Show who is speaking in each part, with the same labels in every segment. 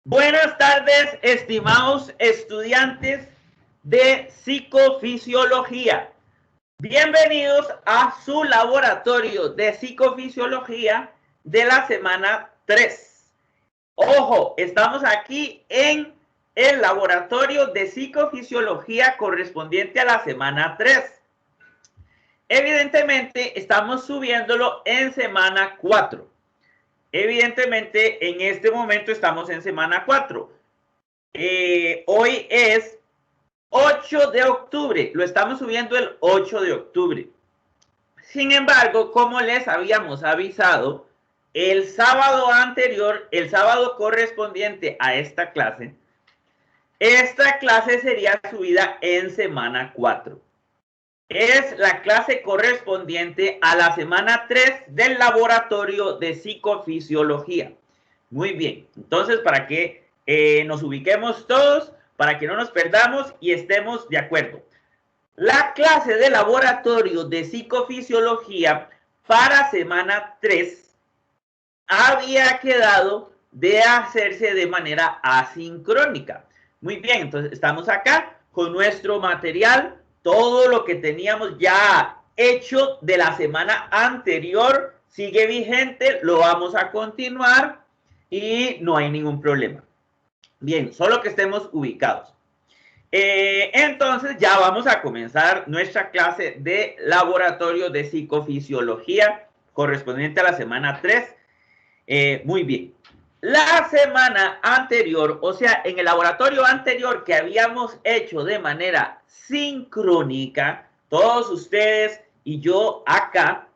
Speaker 1: Buenas tardes, estimados estudiantes de psicofisiología. Bienvenidos a su laboratorio de psicofisiología de la semana 3. Ojo, estamos aquí en el laboratorio de psicofisiología correspondiente a la semana 3. Evidentemente, estamos subiéndolo en semana 4. Evidentemente, en este momento estamos en semana 4. Hoy es 8 de octubre. Lo estamos subiendo el 8 de octubre. Sin embargo, como les habíamos avisado, el sábado anterior, el sábado correspondiente a esta clase sería subida en semana 4. Es la clase correspondiente a la semana 3 del laboratorio de psicofisiología. Muy bien, entonces para que nos ubiquemos todos, para que no nos perdamos y estemos de acuerdo. La clase de laboratorio de psicofisiología para semana 3 había quedado de hacerse de manera asincrónica. Muy bien, entonces estamos acá con nuestro material. Todo lo que teníamos ya hecho de la semana anterior sigue vigente, lo vamos a continuar y no hay ningún problema. Bien, solo que estemos ubicados. Entonces ya vamos a comenzar nuestra clase de laboratorio de psicofisiología correspondiente a la semana 3. Muy bien. La semana anterior, o sea, en el laboratorio anterior que habíamos hecho de manera sincrónica, todos ustedes y yo acá,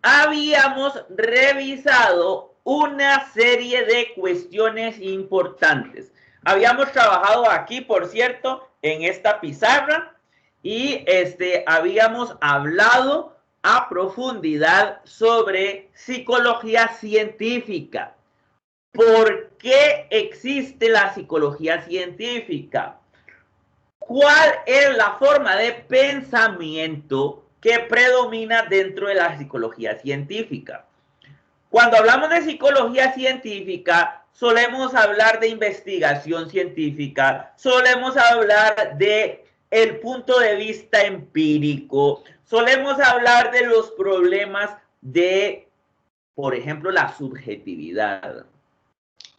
Speaker 1: habíamos revisado una serie de cuestiones importantes. Habíamos trabajado aquí, por cierto, en esta pizarra y habíamos hablado a profundidad sobre psicología científica. ¿Por qué existe la psicología científica? ¿Cuál es la forma de pensamiento que predomina dentro de la psicología científica? Cuando hablamos de psicología científica, solemos hablar de investigación científica, solemos hablar de el punto de vista empírico, solemos hablar de los problemas de, por ejemplo, la subjetividad.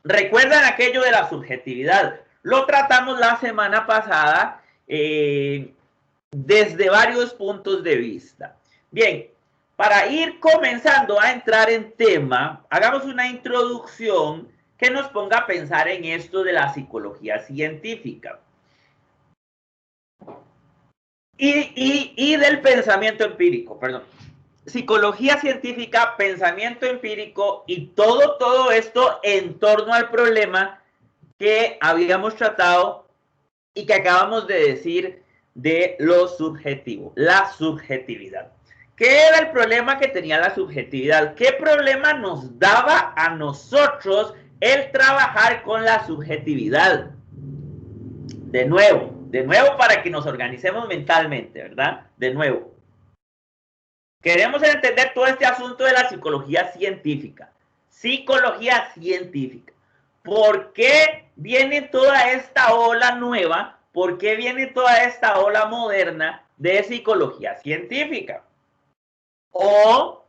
Speaker 1: ¿Recuerdan aquello de la subjetividad? Lo tratamos la semana pasada desde varios puntos de vista. Bien, para ir comenzando a entrar en tema, hagamos una introducción que nos ponga a pensar en esto de la psicología científica. Y del pensamiento empírico, perdón. Psicología científica, pensamiento empírico y todo esto en torno al problema que habíamos tratado y que acabamos de decir de lo subjetivo, la subjetividad. ¿Qué era el problema que tenía la subjetividad? ¿Qué problema nos daba a nosotros el trabajar con la subjetividad? De nuevo para que nos organicemos mentalmente, ¿verdad? De nuevo. Queremos entender todo este asunto de la psicología científica. Psicología científica. ¿Por qué viene toda esta ola nueva? ¿Por qué viene toda esta ola moderna de psicología científica? O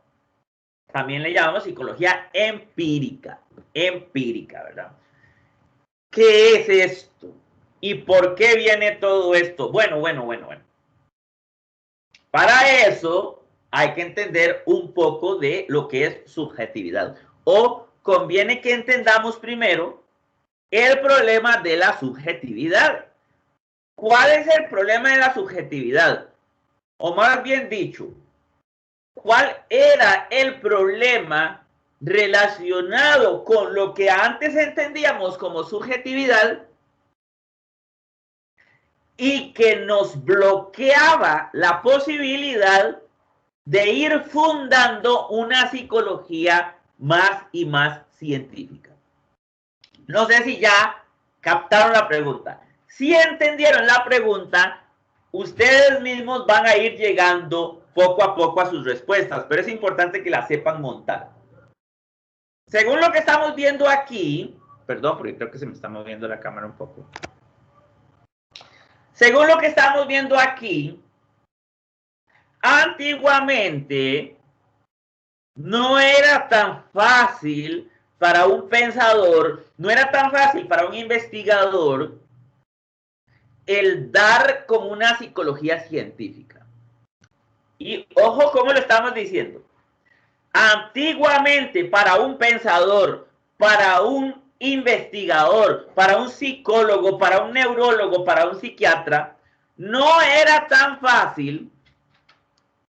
Speaker 1: también le llamamos psicología empírica. Empírica, ¿verdad? ¿Qué es esto? ¿Y por qué viene todo esto? Bueno. Para eso hay que entender un poco de lo que es subjetividad. O conviene que entendamos primero el problema de la subjetividad. ¿Cuál es el problema de la subjetividad? O más bien dicho, ¿cuál era el problema relacionado con lo que antes entendíamos como subjetividad y que nos bloqueaba la posibilidad de ir fundando una psicología más y más científica? No sé si ya captaron la pregunta. Si entendieron la pregunta, ustedes mismos van a ir llegando poco a poco a sus respuestas, pero es importante que las sepan montar. Según lo que estamos viendo aquí, Perdón, porque creo que se me está moviendo la cámara un poco. Según lo que estamos viendo aquí, antiguamente no era tan fácil para un pensador, no era tan fácil para un investigador el dar como una psicología científica. Y ojo cómo lo estamos diciendo. Antiguamente para un pensador, para un investigador, para un psicólogo, para un neurólogo, para un psiquiatra, no era tan fácil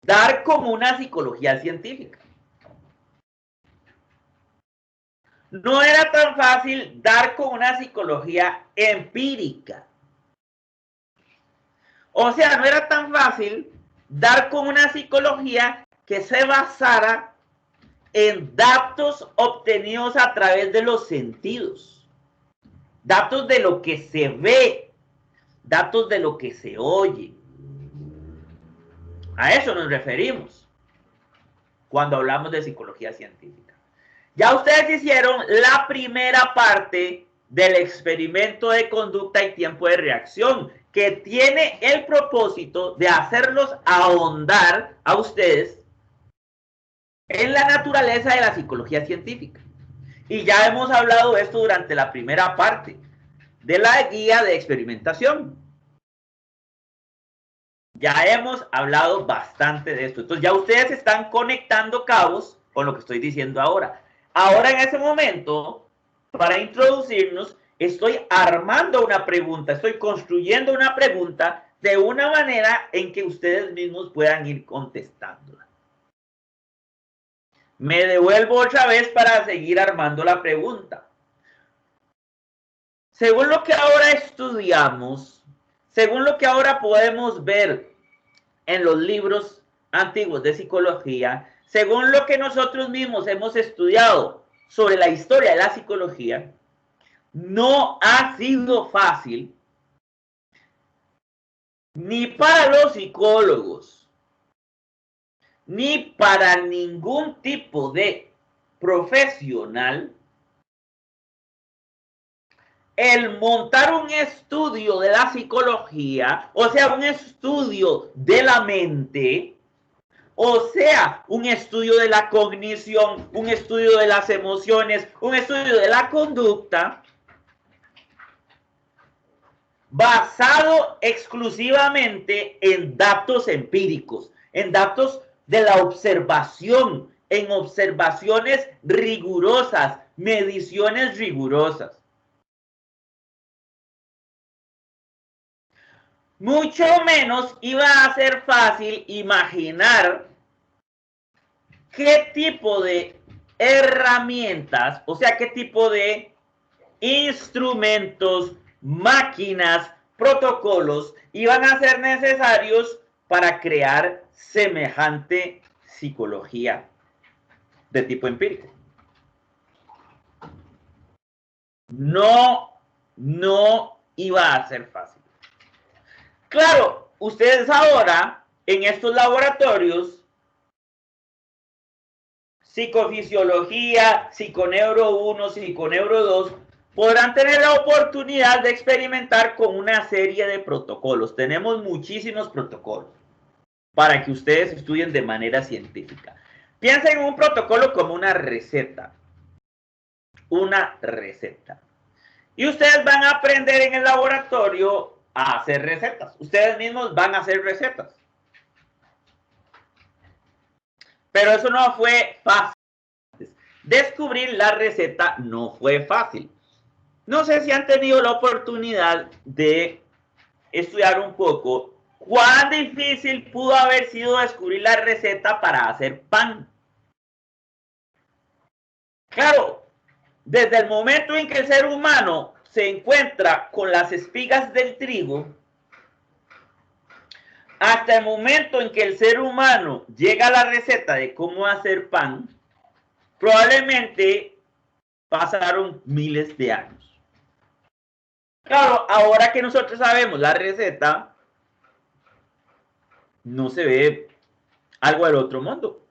Speaker 1: dar como una psicología científica. No era tan fácil dar con una psicología empírica. O sea, no era tan fácil dar con una psicología que se basara en datos obtenidos a través de los sentidos. Datos de lo que se ve, datos de lo que se oye. A eso nos referimos cuando hablamos de psicología científica. Ya ustedes hicieron la primera parte del experimento de conducta y tiempo de reacción, que tiene el propósito de hacerlos ahondar a ustedes en la naturaleza de la psicología científica. Y ya hemos hablado de esto durante la primera parte de la guía de experimentación. Ya hemos hablado bastante de esto. Entonces ya ustedes están conectando cabos con lo que estoy diciendo ahora. Ahora en ese momento, para introducirnos, estoy armando una pregunta, estoy construyendo una pregunta de una manera en que ustedes mismos puedan ir contestándola. Me devuelvo otra vez para seguir armando la pregunta. Según lo que ahora estudiamos, según lo que ahora podemos ver en los libros antiguos de psicología, según lo que nosotros mismos hemos estudiado sobre la historia de la psicología, no ha sido fácil ni para los psicólogos, ni para ningún tipo de profesional el montar un estudio de la psicología, o sea, un estudio de la mente, o sea, un estudio de la cognición, un estudio de las emociones, un estudio de la conducta, basado exclusivamente en datos empíricos, en datos de la observación, en observaciones rigurosas, mediciones rigurosas. Mucho menos iba a ser fácil imaginar qué tipo de herramientas, o sea, qué tipo de instrumentos, máquinas, protocolos iban a ser necesarios para crear semejante psicología de tipo empírico. No iba a ser fácil. Claro, ustedes ahora en estos laboratorios, psicofisiología, psiconeuro 1, psiconeuro 2, podrán tener la oportunidad de experimentar con una serie de protocolos. Tenemos muchísimos protocolos para que ustedes estudien de manera científica. Piensen en un protocolo como una receta. Una receta. Y ustedes van a aprender en el laboratorio a hacer recetas. Ustedes mismos van a hacer recetas. Pero eso no fue fácil. Descubrir la receta no fue fácil. No sé si han tenido la oportunidad de estudiar un poco cuán difícil pudo haber sido descubrir la receta para hacer pan. Claro, desde el momento en que el ser humano se encuentra con las espigas del trigo, hasta el momento en que el ser humano llega a la receta de cómo hacer pan, probablemente pasaron miles de años. Claro, ahora que nosotros sabemos la receta, no se ve algo del otro mundo.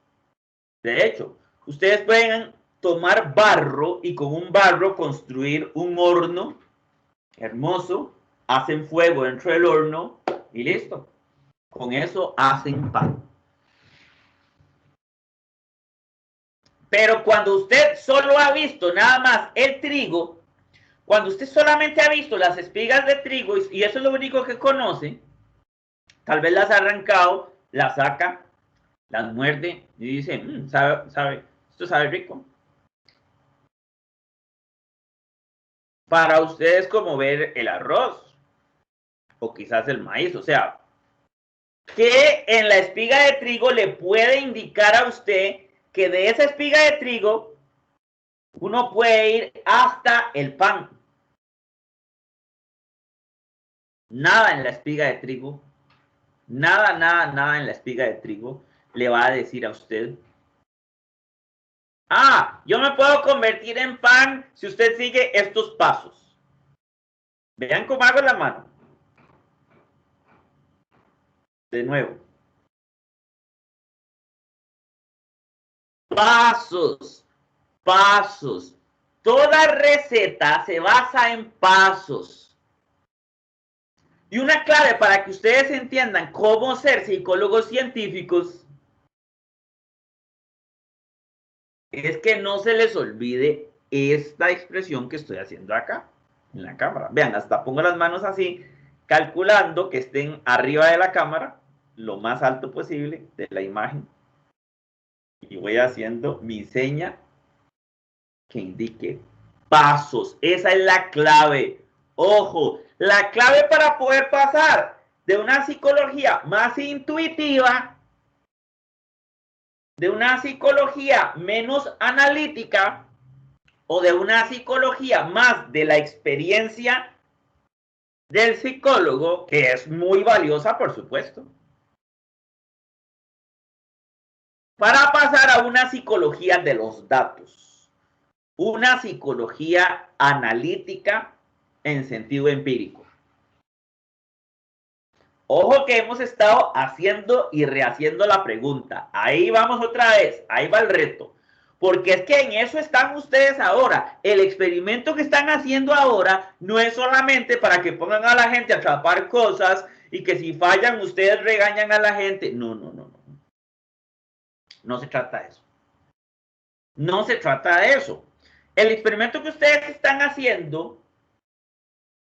Speaker 1: De hecho, ustedes pueden tomar barro y con un barro construir un horno hermoso, hacen fuego dentro del horno y listo. Con eso hacen pan. Pero cuando usted solo ha visto nada más el trigo, cuando usted solamente ha visto las espigas de trigo y eso es lo único que conoce, tal vez las ha arrancado, las saca, las muerde y dice, esto sabe rico. Para ustedes como ver el arroz o quizás el maíz, o sea, ¿qué en la espiga de trigo le puede indicar a usted que de esa espiga de trigo uno puede ir hasta el pan? Nada en la espiga de trigo, nada en la espiga de trigo le va a decir a usted, yo me puedo convertir en pan si usted sigue estos pasos. Vean cómo hago la mano. De nuevo. Pasos, pasos. Toda receta se basa en pasos. Y una clave para que ustedes entiendan cómo ser psicólogos científicos es que no se les olvide esta expresión que estoy haciendo acá en la cámara. Vean, hasta pongo las manos así, calculando que estén arriba de la cámara, lo más alto posible de la imagen. Y voy haciendo mi seña que indique pasos. Esa es la clave. Ojo, la clave para poder pasar de una psicología más intuitiva, de una psicología menos analítica o de una psicología más de la experiencia del psicólogo, que es muy valiosa, por supuesto, para pasar a una psicología de los datos, una psicología analítica en sentido empírico. Ojo que hemos estado haciendo y rehaciendo la pregunta. Ahí vamos otra vez, ahí va el reto. Porque es que en eso están ustedes ahora. El experimento que están haciendo ahora no es solamente para que pongan a la gente a atrapar cosas y que si fallan ustedes regañan a la gente. No, no, no, no. No se trata de eso. No se trata de eso. El experimento que ustedes están haciendo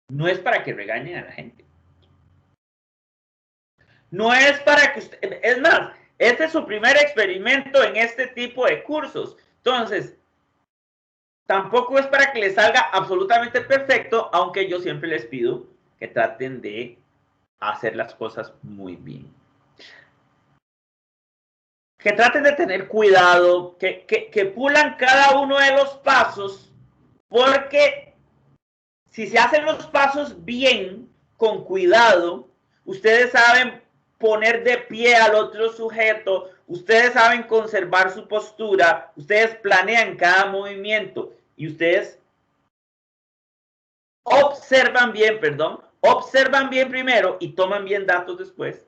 Speaker 1: no es para que regañen a la gente. No es para que usted, es más, este es su primer experimento en este tipo de cursos. Entonces, tampoco es para que les salga absolutamente perfecto, aunque yo siempre les pido que traten de hacer las cosas muy bien. Que traten de tener cuidado, que pulan cada uno de los pasos, porque si se hacen los pasos bien, con cuidado, ustedes saben poner de pie al otro sujeto, ustedes saben conservar su postura, ustedes planean cada movimiento y ustedes observan bien primero y toman bien datos después.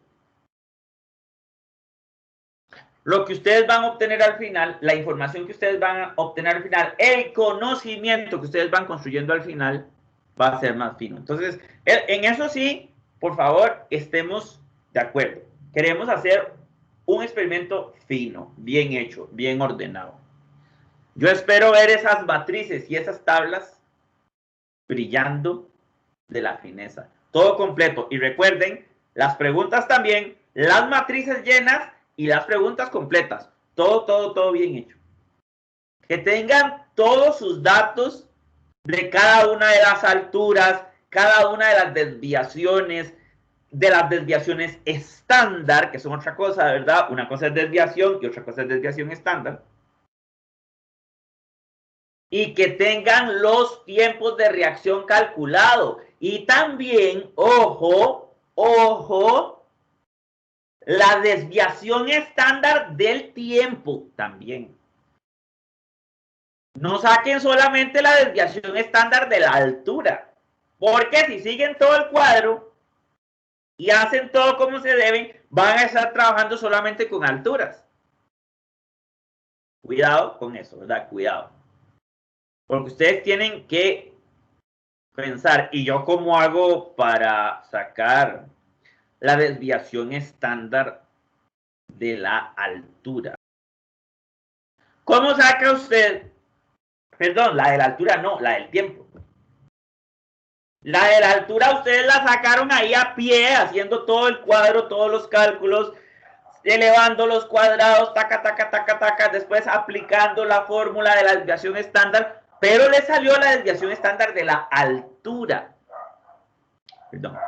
Speaker 1: Lo que ustedes van a obtener al final, la información que ustedes van a obtener al final, el conocimiento que ustedes van construyendo al final, va a ser más fino. Entonces, en eso sí, por favor, estemos de acuerdo. Queremos hacer un experimento fino, bien hecho, bien ordenado. Yo espero ver esas matrices y esas tablas brillando de la fineza. Todo completo. Y recuerden, las preguntas también, las matrices llenas y las preguntas completas. Todo bien hecho. Que tengan todos sus datos de cada una de las alturas, cada una de las desviaciones estándar, que son otra cosa, ¿verdad? Una cosa es desviación y otra cosa es desviación estándar. Y que tengan los tiempos de reacción calculado. Y también, ojo, la desviación estándar del tiempo también. No saquen solamente la desviación estándar de la altura, porque si siguen todo el cuadro y hacen todo como se deben, van a estar trabajando solamente con alturas. Cuidado con eso, ¿verdad? Cuidado. Porque ustedes tienen que pensar, ¿y yo cómo hago para sacar la desviación estándar de la altura? ¿Cómo saca usted? Perdón, la de la altura no, la del tiempo. La de la altura ustedes la sacaron ahí a pie, haciendo todo el cuadro, todos los cálculos, elevando los cuadrados, taca, taca, taca, taca, después aplicando la fórmula de la desviación estándar, pero le salió la desviación estándar de la altura. Perdón.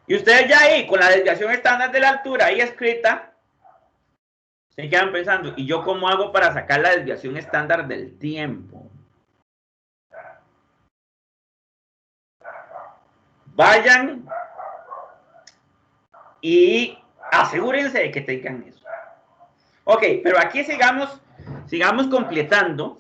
Speaker 1: Y ustedes ya ahí, con la desviación estándar de la altura ahí escrita, se quedan pensando, ¿y yo cómo hago para sacar la desviación estándar del tiempo? Vayan y asegúrense de que tengan eso. Ok, pero aquí sigamos completando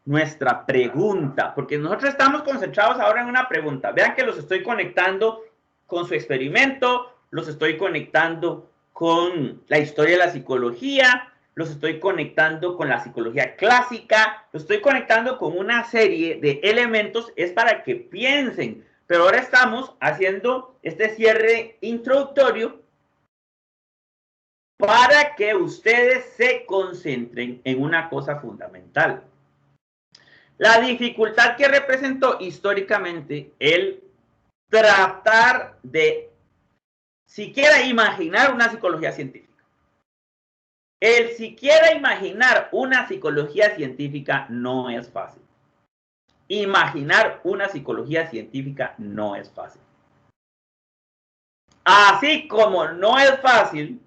Speaker 1: nuestra pregunta, porque nosotros estamos concentrados ahora en una pregunta. Vean que los estoy conectando con su experimento, los estoy conectando con la historia de la psicología, los estoy conectando con la psicología clásica, los estoy conectando con una serie de elementos, es para que piensen. Pero ahora estamos haciendo este cierre introductorio para que ustedes se concentren en una cosa fundamental. La dificultad que representó históricamente el tratar de siquiera imaginar una psicología científica. El siquiera imaginar una psicología científica no es fácil. Imaginar una psicología científica no es fácil. Así como no es fácil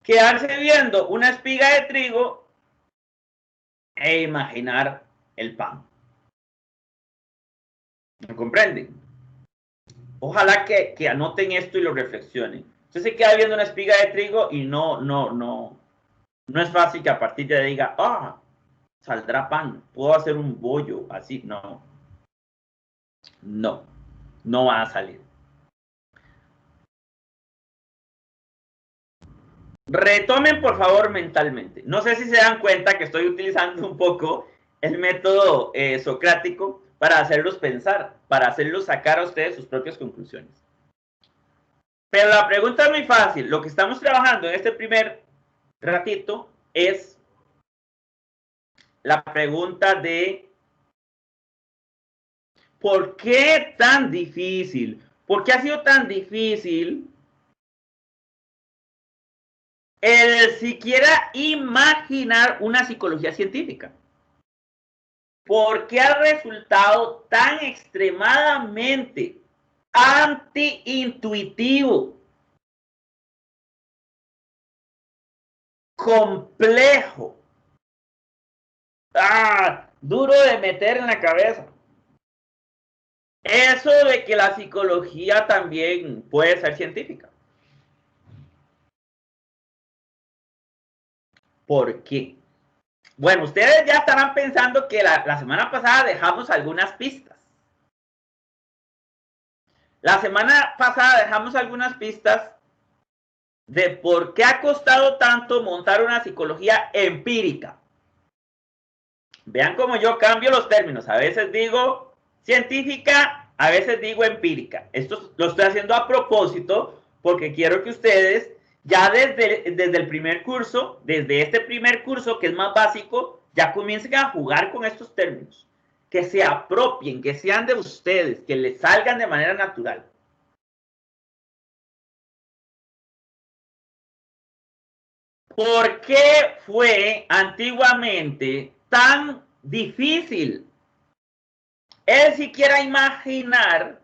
Speaker 1: quedarse viendo una espiga de trigo e imaginar el pan. ¿Me comprenden? Ojalá que anoten esto y lo reflexionen. Usted se queda viendo una espiga de trigo y no es fácil que a partir de ahí diga, saldrá pan, puedo hacer un bollo, así. No va a salir. Retomen por favor mentalmente. No sé si se dan cuenta que estoy utilizando un poco el método socrático para hacerlos pensar, para hacerlos sacar a ustedes sus propias conclusiones. Pero la pregunta es muy fácil. Lo que estamos trabajando en este primer ratito es la pregunta de ¿por qué tan difícil? ¿Por qué ha sido tan difícil el siquiera imaginar una psicología científica? ¿Por qué ha resultado tan extremadamente anti-intuitivo, complejo, duro de meter en la cabeza? Eso de que la psicología también puede ser científica. ¿Por qué? Bueno, ustedes ya estarán pensando que la semana pasada dejamos algunas pistas. La semana pasada dejamos algunas pistas de por qué ha costado tanto montar una psicología empírica. Vean cómo yo cambio los términos. A veces digo científica, a veces digo empírica. Esto lo estoy haciendo a propósito porque quiero que ustedes ya desde el primer curso, desde este primer curso que es más básico, ya comiencen a jugar con estos términos. Que se apropien, que sean de ustedes, que les salgan de manera natural. ¿Por qué fue antiguamente tan difícil el siquiera imaginar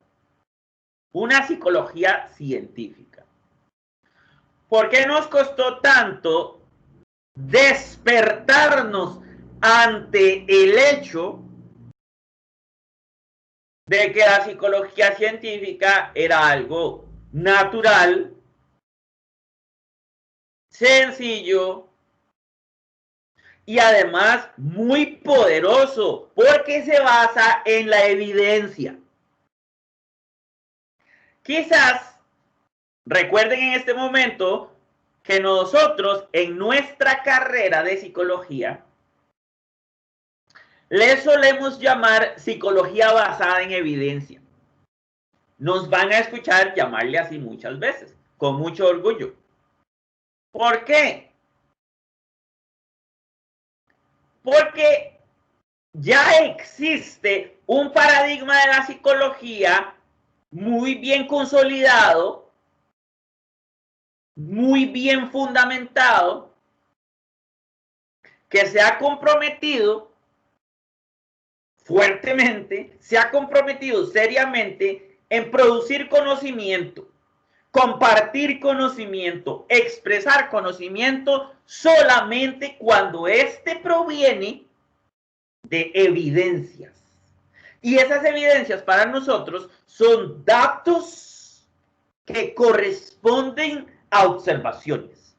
Speaker 1: una psicología científica? ¿Por qué nos costó tanto despertarnos ante el hecho de que la psicología científica era algo natural, sencillo y además muy poderoso porque se basa en la evidencia? Quizás recuerden en este momento que nosotros en nuestra carrera de psicología le solemos llamar psicología basada en evidencia. Nos van a escuchar llamarle así muchas veces, con mucho orgullo. ¿Por qué? Porque ya existe un paradigma de la psicología muy bien consolidado, muy bien fundamentado, que se ha comprometido fuertemente, se ha comprometido seriamente en producir conocimiento, compartir conocimiento, expresar conocimiento solamente cuando éste proviene de evidencias. Y esas evidencias para nosotros son datos que corresponden a observaciones.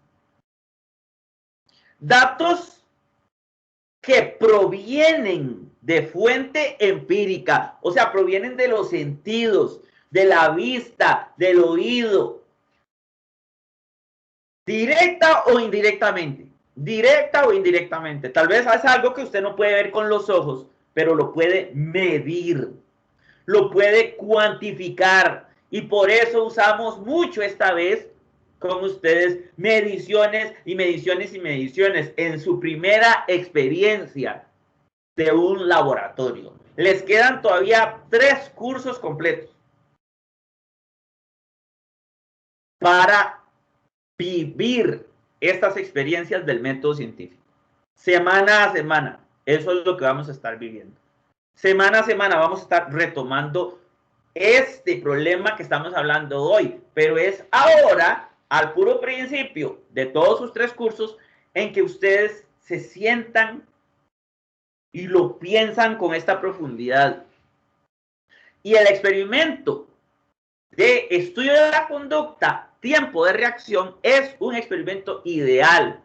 Speaker 1: Datos que provienen de fuente empírica, o sea, provienen de los sentidos, de la vista, del oído, directa o indirectamente, directa o indirectamente. Tal vez es algo que usted no puede ver con los ojos, pero lo puede medir, lo puede cuantificar, y por eso usamos mucho esta vez con ustedes mediciones y mediciones y mediciones en su primera experiencia de un laboratorio. Les quedan todavía 3 cursos completos para vivir estas experiencias del método científico. Semana a semana, eso es lo que vamos a estar viviendo. Semana a semana vamos a estar retomando este problema que estamos hablando hoy, pero es ahora, al puro principio de todos sus 3 cursos, en que ustedes se sientan y lo piensan con esta profundidad. Y el experimento de estudio de la conducta, tiempo de reacción, es un experimento ideal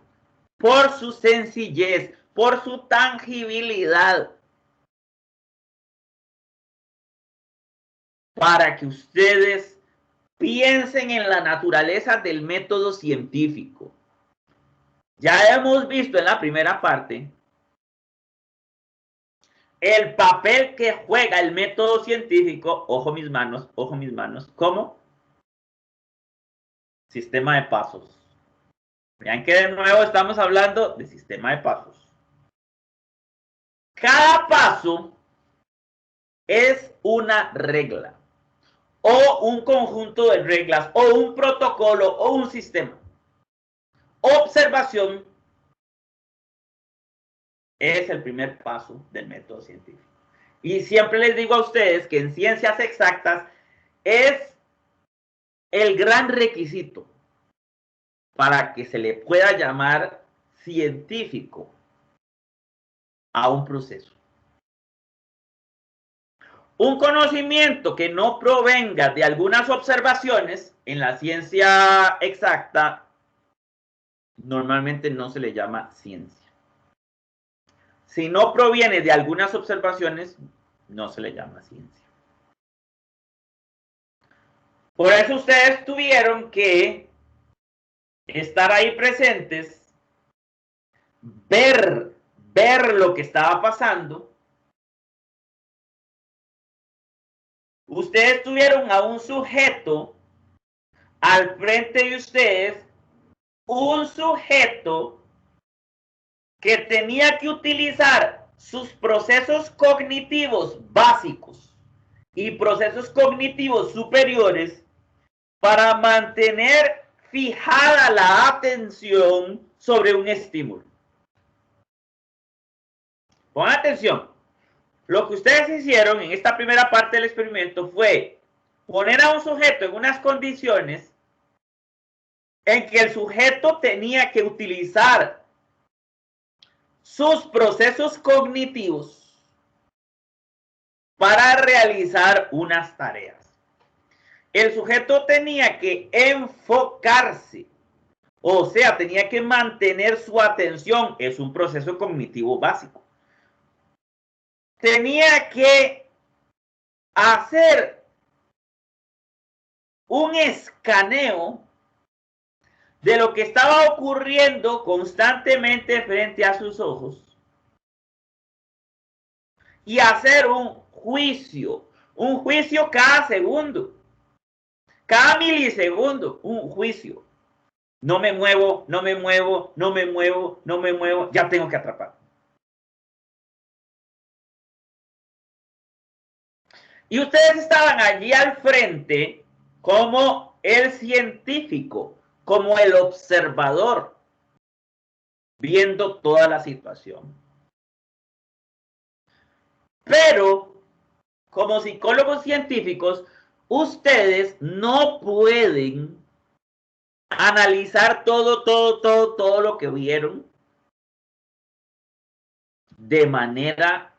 Speaker 1: por su sencillez, por su tangibilidad, para que ustedes piensen en la naturaleza del método científico. Ya hemos visto en la primera parte el papel que juega el método científico, ojo mis manos, como sistema de pasos. Vean que de nuevo estamos hablando de sistema de pasos. Cada paso es una regla, o un conjunto de reglas, o un protocolo, o un sistema. Observación es el primer paso del método científico. Y siempre les digo a ustedes que en ciencias exactas es el gran requisito para que se le pueda llamar científico a un proceso. Un conocimiento que no provenga de algunas observaciones en la ciencia exacta normalmente no se le llama ciencia. Si no proviene de algunas observaciones, no se le llama ciencia. Por eso ustedes tuvieron que estar ahí presentes, ver lo que estaba pasando. Ustedes tuvieron a un sujeto al frente de ustedes, un sujeto que tenía que utilizar sus procesos cognitivos básicos y procesos cognitivos superiores para mantener fijada la atención sobre un estímulo. Pongan atención. Lo que ustedes hicieron en esta primera parte del experimento fue poner a un sujeto en unas condiciones en que el sujeto tenía que utilizar sus procesos cognitivos para realizar unas tareas. El sujeto tenía que enfocarse, o sea, tenía que mantener su atención, es un proceso cognitivo básico. Tenía que hacer un escaneo de lo que estaba ocurriendo constantemente frente a sus ojos y hacer un juicio cada segundo, cada milisegundo, un juicio. No me muevo, no me muevo, no me muevo, no me muevo, ya tengo que atrapar. Y ustedes estaban allí al frente como el científico, como el observador, viendo toda la situación. Pero, como psicólogos científicos, ustedes no pueden analizar todo lo que vieron de manera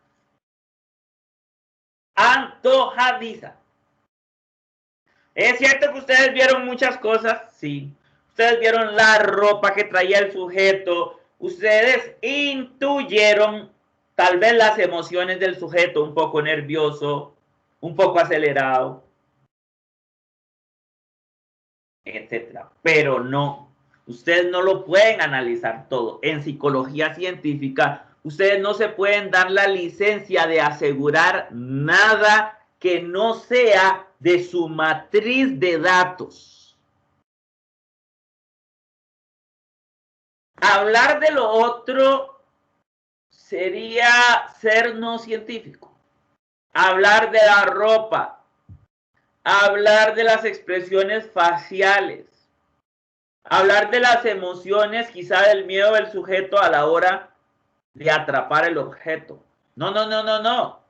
Speaker 1: antojadiza. Es cierto que ustedes vieron muchas cosas, sí. Ustedes vieron la ropa que traía el sujeto. Ustedes intuyeron tal vez las emociones del sujeto, un poco nervioso, un poco acelerado, etcétera. Pero no, ustedes no lo pueden analizar todo. En psicología científica, ustedes no se pueden dar la licencia de asegurar nada que no sea de su matriz de datos. Hablar de lo otro sería ser no científico. Hablar de la ropa, hablar de las expresiones faciales, hablar de las emociones, quizá del miedo del sujeto a la hora de atrapar el objeto. No, no, no, no, no.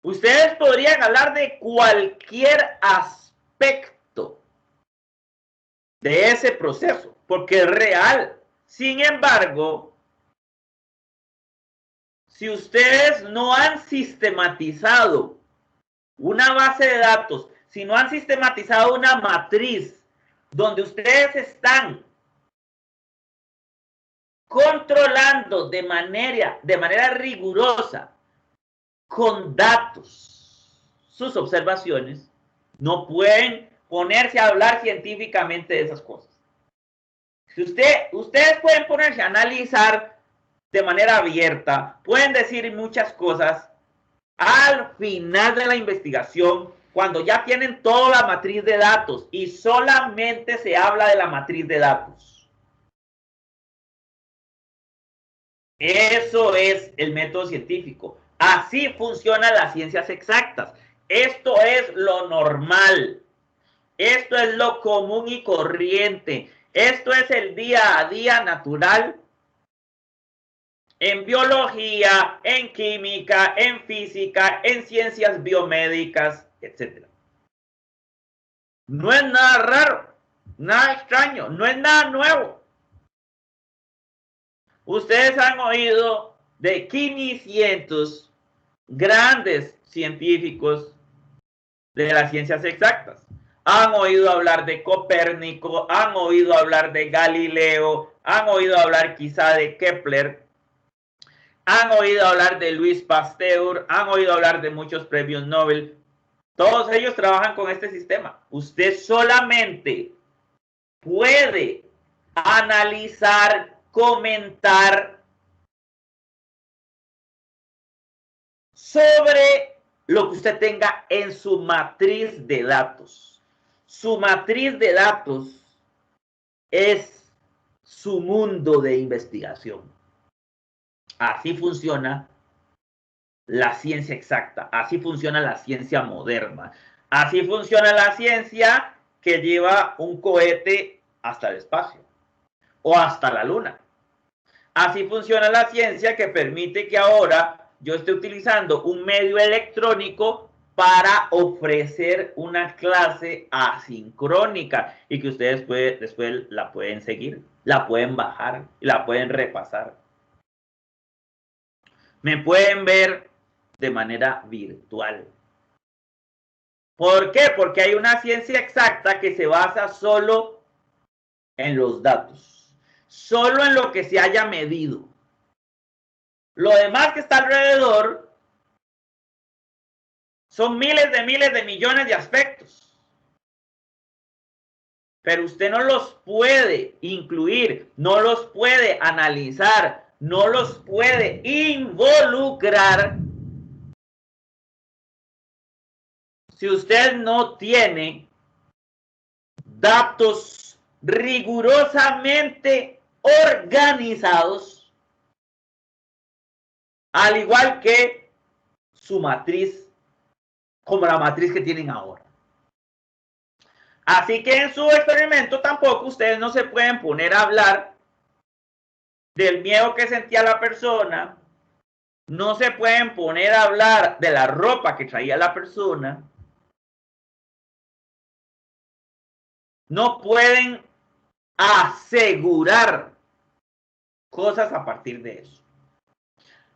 Speaker 1: Ustedes podrían hablar de cualquier aspecto de ese proceso, porque es real. Sin embargo, si ustedes no han sistematizado una base de datos, si no han sistematizado una matriz donde ustedes están controlando de manera rigurosa con datos sus observaciones, no pueden ponerse a hablar científicamente de esas cosas. Si ustedes pueden ponerse a analizar de manera abierta, pueden decir muchas cosas, al final de la investigación, cuando ya tienen toda la matriz de datos y solamente se habla de la matriz de datos. Eso es el método científico. Así funcionan las ciencias exactas. Esto es lo normal. Esto es lo común y corriente. Esto es el día a día natural en biología, en química, en física, en ciencias biomédicas, etc. No es nada raro, nada extraño, no es nada nuevo. Ustedes han oído de 500 grandes científicos de las ciencias exactas. Han oído hablar de Copérnico, han oído hablar de Galileo, han oído hablar quizá de Kepler, han oído hablar de Louis Pasteur, han oído hablar de muchos premios Nobel. Todos ellos trabajan con este sistema. Usted solamente puede analizar, comentar sobre lo que usted tenga en su matriz de datos. Su matriz de datos es su mundo de investigación. Así funciona la ciencia exacta, así funciona la ciencia moderna, así funciona la ciencia que lleva un cohete hasta el espacio o hasta la luna. Así funciona la ciencia que permite que ahora yo esté utilizando un medio electrónico para ofrecer una clase asincrónica y que ustedes después la pueden seguir, la pueden bajar y la pueden repasar. Me pueden ver de manera virtual. ¿Por qué? Porque hay una ciencia exacta que se basa solo en los datos, solo en lo que se haya medido. Lo demás que está alrededor son miles de millones de aspectos. pero usted no los puede incluir, no los puede analizar, no los puede involucrar si usted no tiene datos rigurosamente organizados, al igual que su matriz, como la matriz que tienen ahora. Así que en su experimento tampoco ustedes no se pueden poner a hablar del miedo que sentía la persona, no se pueden poner a hablar de la ropa que traía la persona, no pueden asegurar cosas a partir de eso.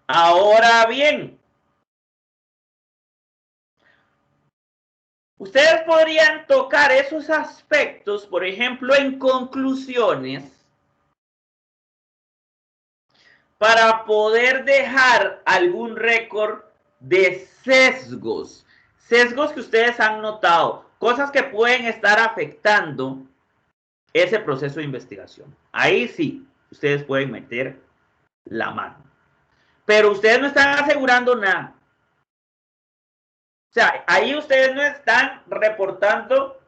Speaker 1: Ahora bien, ustedes podrían tocar esos aspectos, por ejemplo, en conclusiones, para poder dejar algún récord de sesgos. Sesgos que ustedes han notado, cosas que pueden estar afectando ese proceso de investigación. Ahí sí, ustedes pueden meter la mano. Pero ustedes no están asegurando nada. O sea, ahí ustedes no están reportando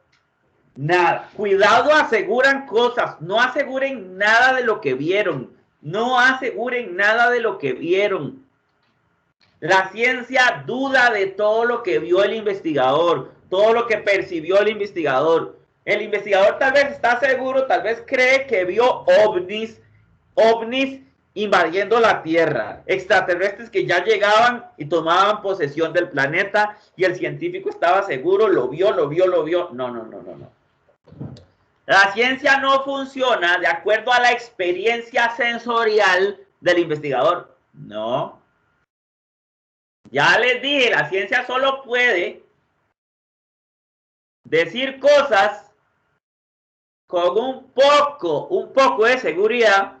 Speaker 1: nada. Cuidado, aseguran cosas. No aseguren nada de lo que vieron. No aseguren nada de lo que vieron. La ciencia duda de todo lo que vio el investigador, todo lo que percibió el investigador. El investigador tal vez está seguro, tal vez cree que vio ovnis invadiendo la Tierra, extraterrestres que ya llegaban y tomaban posesión del planeta, y el científico estaba seguro, lo vio. No. La ciencia no funciona de acuerdo a la experiencia sensorial del investigador. No. Ya les dije, la ciencia solo puede decir cosas con un poco de seguridad.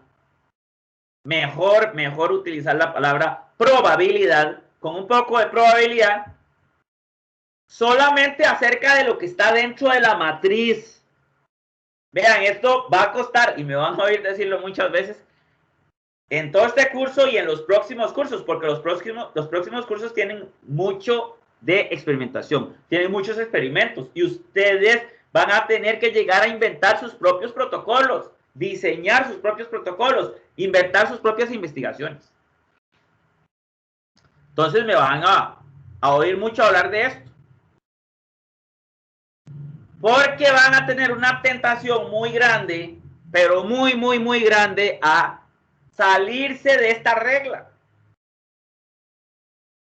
Speaker 1: Mejor utilizar la palabra probabilidad, con un poco de probabilidad, solamente acerca de lo que está dentro de la matriz. Vean, esto va a costar, y me van a oír decirlo muchas veces, en todo este curso y en los próximos cursos, porque los próximos cursos tienen mucho de experimentación, tienen muchos experimentos, y ustedes van a tener que llegar a inventar sus propios protocolos, diseñar sus propios protocolos, inventar sus propias investigaciones. Entonces me van a oír mucho hablar de esto. Porque van a tener una tentación muy grande, pero muy grande, a salirse de esta regla.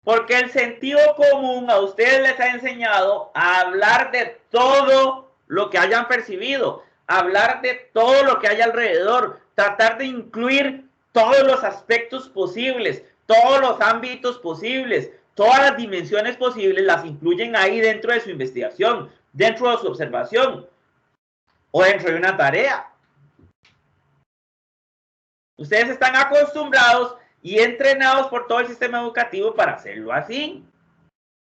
Speaker 1: Porque el sentido común a ustedes les ha enseñado a hablar de todo lo que hayan percibido, hablar de todo lo que hay alrededor, tratar de incluir todos los aspectos posibles, todos los ámbitos posibles, todas las dimensiones posibles, las incluyen ahí dentro de su investigación, dentro de su observación o dentro de una tarea. Ustedes están acostumbrados y entrenados por todo el sistema educativo para hacerlo así.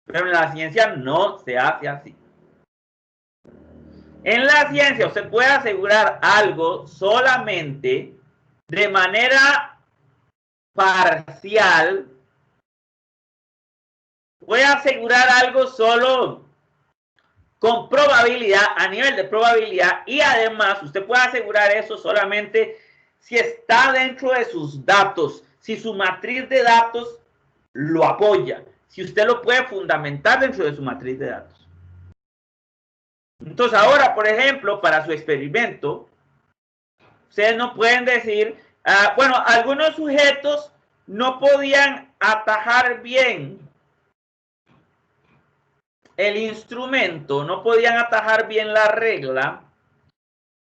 Speaker 1: Pero en la ciencia no se hace así. En la ciencia usted puede asegurar algo solamente de manera parcial. Puede asegurar algo solo con probabilidad, a nivel de probabilidad, y además usted puede asegurar eso solamente si está dentro de sus datos, si su matriz de datos lo apoya, si usted lo puede fundamentar dentro de su matriz de datos. Entonces ahora, por ejemplo, para su experimento, ustedes no pueden decir, bueno, algunos sujetos no podían atajar bien el instrumento, no podían atajar bien la regla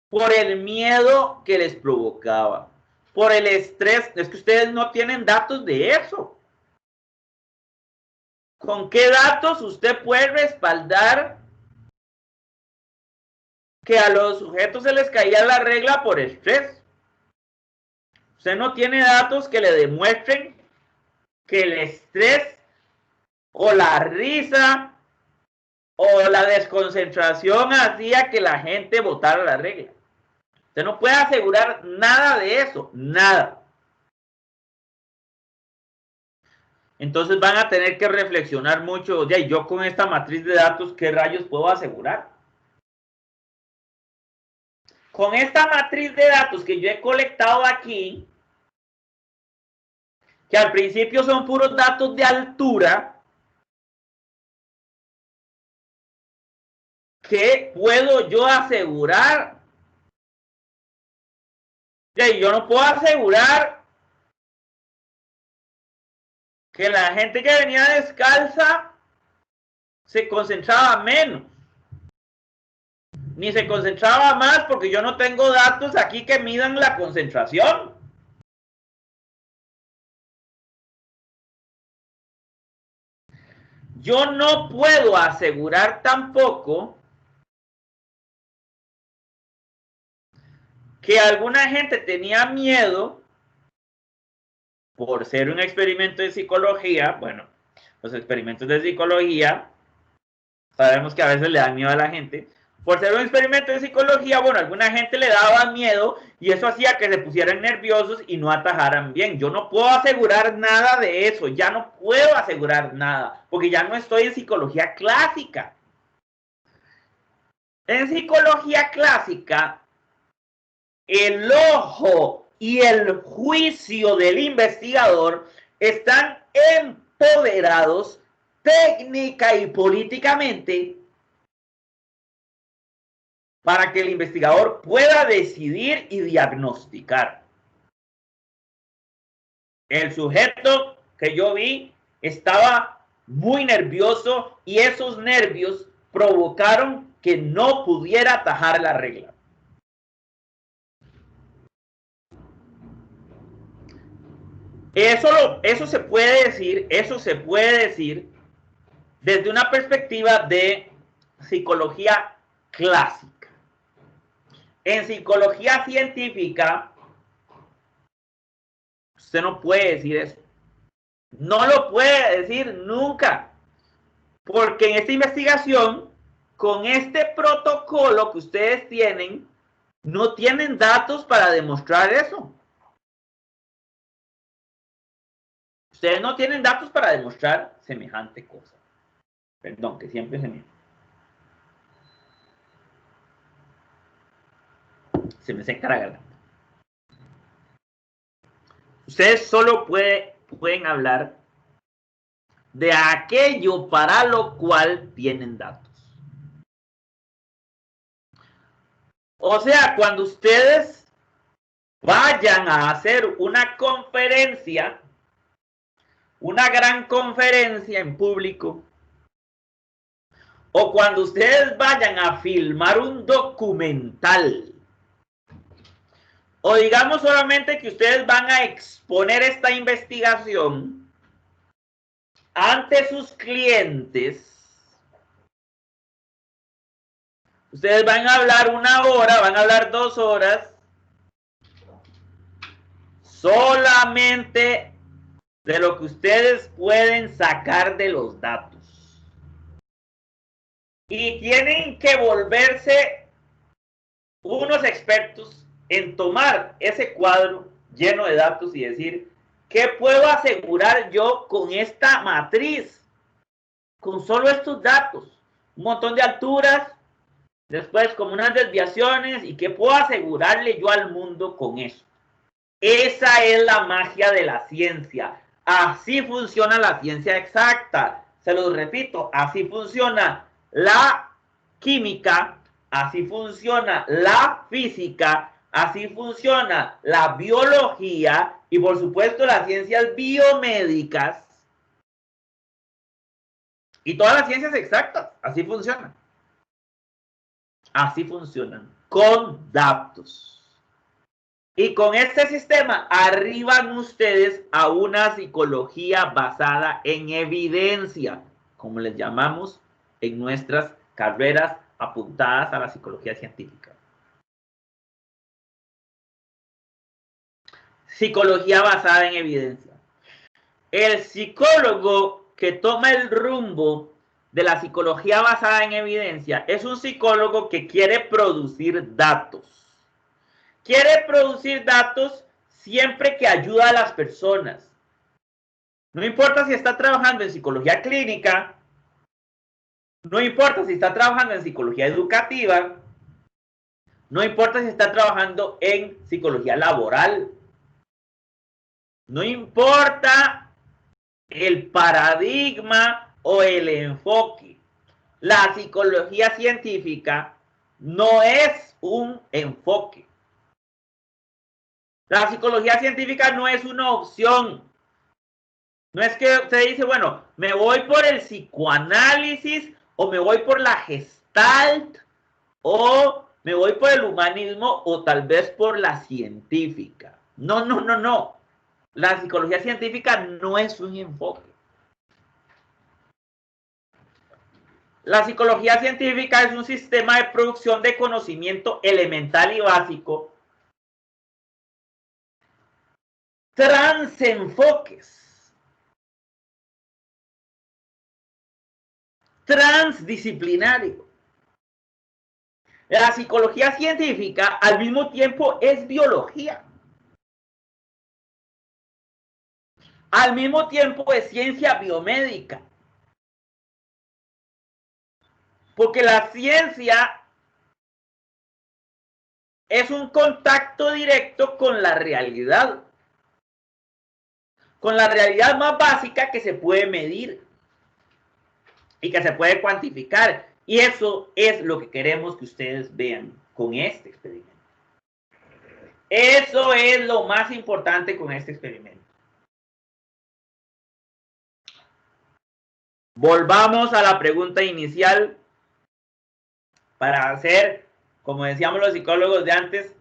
Speaker 1: por el miedo que les provocaba, por el estrés. Es que ustedes no tienen datos de eso. ¿Con qué datos usted puede respaldar que a los sujetos se les caía la regla por estrés? Usted no tiene datos que le demuestren que el estrés o la risa o la desconcentración hacía que la gente votara la regla. Usted no puede asegurar nada de eso, nada. Entonces van a tener que reflexionar mucho, ya, yo con esta matriz de datos, ¿qué rayos puedo asegurar? Con esta matriz de datos que yo he colectado aquí, que al principio son puros datos de altura, ¿qué puedo yo asegurar? Ya, yo no puedo asegurar que la gente que venía descalza se concentraba menos, ni se concentraba más, porque yo no tengo datos aquí que midan la concentración. Yo no puedo asegurar tampoco que alguna gente tenía miedo por ser un experimento de psicología. Bueno, los experimentos de psicología sabemos que a veces le dan miedo a la gente. Por ser un experimento de psicología, bueno, a alguna gente le daba miedo y eso hacía que se pusieran nerviosos y no atajaran bien. Yo no puedo asegurar nada de eso, ya no puedo asegurar nada, porque ya no estoy en psicología clásica. En psicología clásica, el ojo y el juicio del investigador están empoderados técnica y políticamente para que el investigador pueda decidir y diagnosticar. El sujeto que yo vi estaba muy nervioso y esos nervios provocaron que no pudiera atajar la regla. Eso se puede decir desde una perspectiva de psicología clásica. En psicología científica, usted no puede decir eso. No lo puede decir nunca. Porque en esta investigación, con este protocolo que ustedes tienen, no tienen datos para demostrar eso. Ustedes no tienen datos para demostrar semejante cosa. Perdón, que siempre se me seca la garganta. Ustedes solo pueden hablar de aquello para lo cual tienen datos. O sea, cuando ustedes vayan a hacer una conferencia, una gran conferencia en público, o cuando ustedes vayan a filmar un documental, o digamos solamente que ustedes van a exponer esta investigación ante sus clientes, ustedes van a hablar 1 hora, van a hablar 2 horas, solamente de lo que ustedes pueden sacar de los datos. Y tienen que volverse unos expertos en tomar ese cuadro lleno de datos y decir, ¿qué puedo asegurar yo con esta matriz? Con solo estos datos. Un montón de alturas, después como unas desviaciones, y qué puedo asegurarle yo al mundo con eso. Esa es la magia de la ciencia. Así funciona la ciencia exacta. Se los repito, así funciona la química, así funciona la física, así funciona la biología y por supuesto las ciencias biomédicas y todas las ciencias exactas. Así funcionan. Así funcionan, con datos. Y con este sistema arriban ustedes a una psicología basada en evidencia, como les llamamos en nuestras carreras apuntadas a la psicología científica. Psicología basada en evidencia. El psicólogo que toma el rumbo de la psicología basada en evidencia es un psicólogo que quiere producir datos. Quiere producir datos siempre que ayuda a las personas. No importa si está trabajando en psicología clínica, no importa si está trabajando en psicología educativa, no importa si está trabajando en psicología laboral, no importa el paradigma o el enfoque. La psicología científica no es un enfoque. La psicología científica no es una opción. No es que usted dice, bueno, me voy por el psicoanálisis o me voy por la Gestalt o me voy por el humanismo o tal vez por la científica. No, no, no, no. La psicología científica no es un enfoque. La psicología científica es un sistema de producción de conocimiento elemental y básico, transenfoques, transdisciplinario. La psicología científica al mismo tiempo es biología. Al mismo tiempo es ciencia biomédica. Porque la ciencia es un contacto directo con la realidad. Con la realidad más básica que se puede medir y que se puede cuantificar. Y eso es lo que queremos que ustedes vean con este experimento. Eso es lo más importante con este experimento. Volvamos a la pregunta inicial para hacer, como decíamos los psicólogos de antes,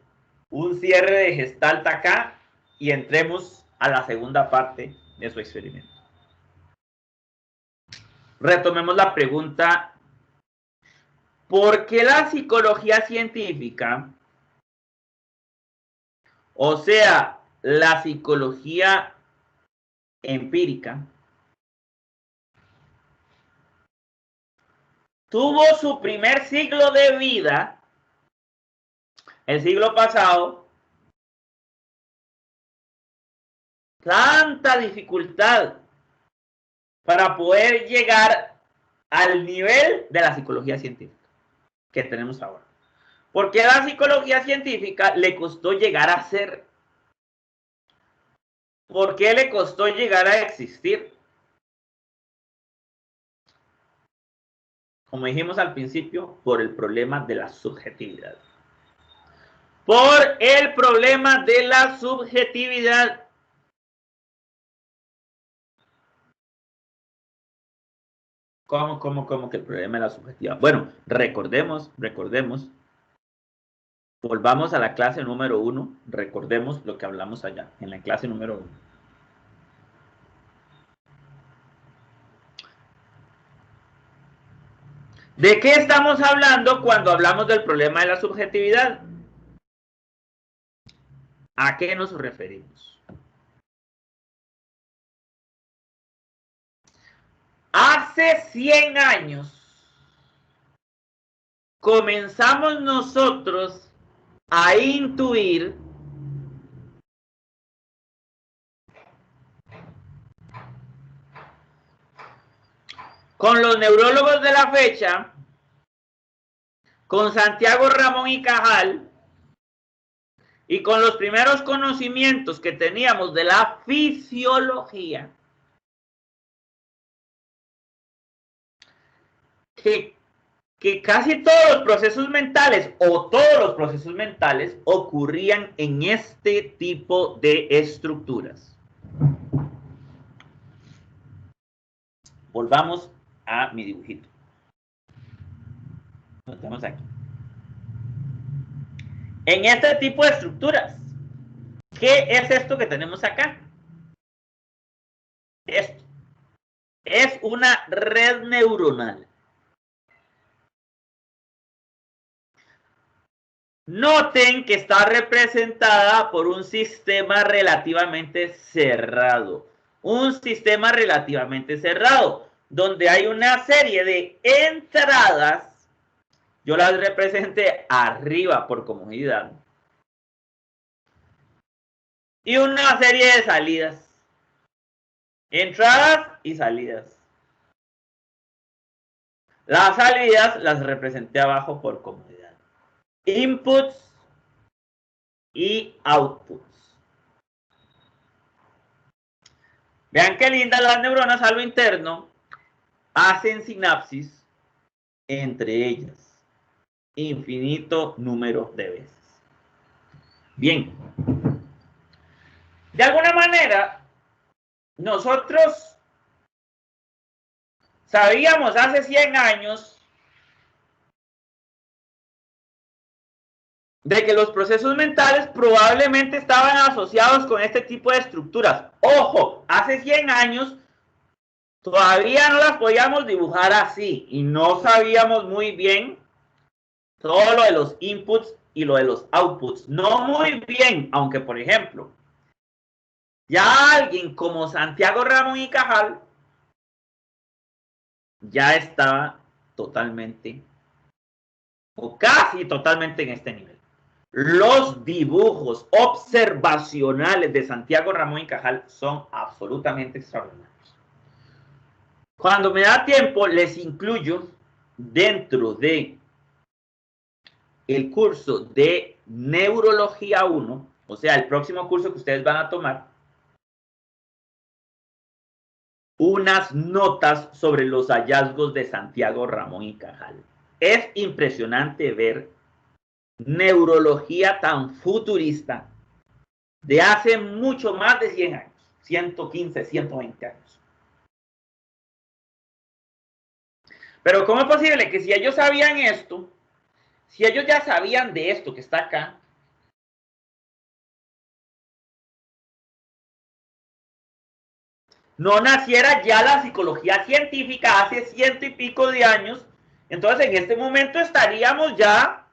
Speaker 1: un cierre de Gestalt acá y entremos a la segunda parte de su experimento. Retomemos la pregunta: ¿por qué la psicología científica, o sea, la psicología empírica, tuvo su primer siglo de vida, el siglo pasado, tanta dificultad para poder llegar al nivel de la psicología científica que tenemos ahora? ¿Por qué a la psicología científica le costó llegar a ser? ¿Por qué le costó llegar a existir? Como dijimos al principio, por el problema de la subjetividad. Por el problema de la subjetividad. ¿Cómo que el problema de la subjetividad? Bueno, recordemos. Volvamos a la clase número 1. Recordemos lo que hablamos allá, en la clase número 1. ¿De qué estamos hablando cuando hablamos del problema de la subjetividad? ¿A qué nos referimos? Hace 100 años comenzamos nosotros a intuir con los neurólogos de la fecha, con Santiago Ramón y Cajal, y con los primeros conocimientos que teníamos de la fisiología, que casi todos los procesos mentales o todos los procesos mentales ocurrían en este tipo de estructuras. Volvamos a mi dibujito. Lo tenemos aquí. En este tipo de estructuras, ¿qué es esto que tenemos acá? Esto es una red neuronal. Noten que está representada por un sistema relativamente cerrado. Un sistema relativamente cerrado. donde hay una serie de entradas, yo las representé arriba por comodidad, y una serie de salidas, entradas y salidas. Las salidas las representé abajo por comodidad. Inputs y outputs. Vean qué lindas las neuronas a lo interno hacen sinapsis entre ellas. Infinito número de veces. Bien. De alguna manera, nosotros sabíamos hace 100 años de que los procesos mentales probablemente estaban asociados con este tipo de estructuras. Ojo, hace 100 años todavía no las podíamos dibujar así y no sabíamos muy bien todo lo de los inputs y lo de los outputs. No muy bien, aunque por ejemplo, ya alguien como Santiago Ramón y Cajal ya estaba totalmente o casi totalmente en este nivel. Los dibujos observacionales de Santiago Ramón y Cajal son absolutamente extraordinarios. Cuando me da tiempo, les incluyo dentro de el curso de Neurología 1, o sea, el próximo curso que ustedes van a tomar, unas notas sobre los hallazgos de Santiago Ramón y Cajal. Es impresionante ver neurología tan futurista de hace mucho más de 100 años, 115, 120 años. Pero ¿cómo es posible que si ellos sabían esto, si ellos ya sabían de esto que está acá, no naciera ya la psicología científica hace 100 y pico de años? Entonces en este momento estaríamos ya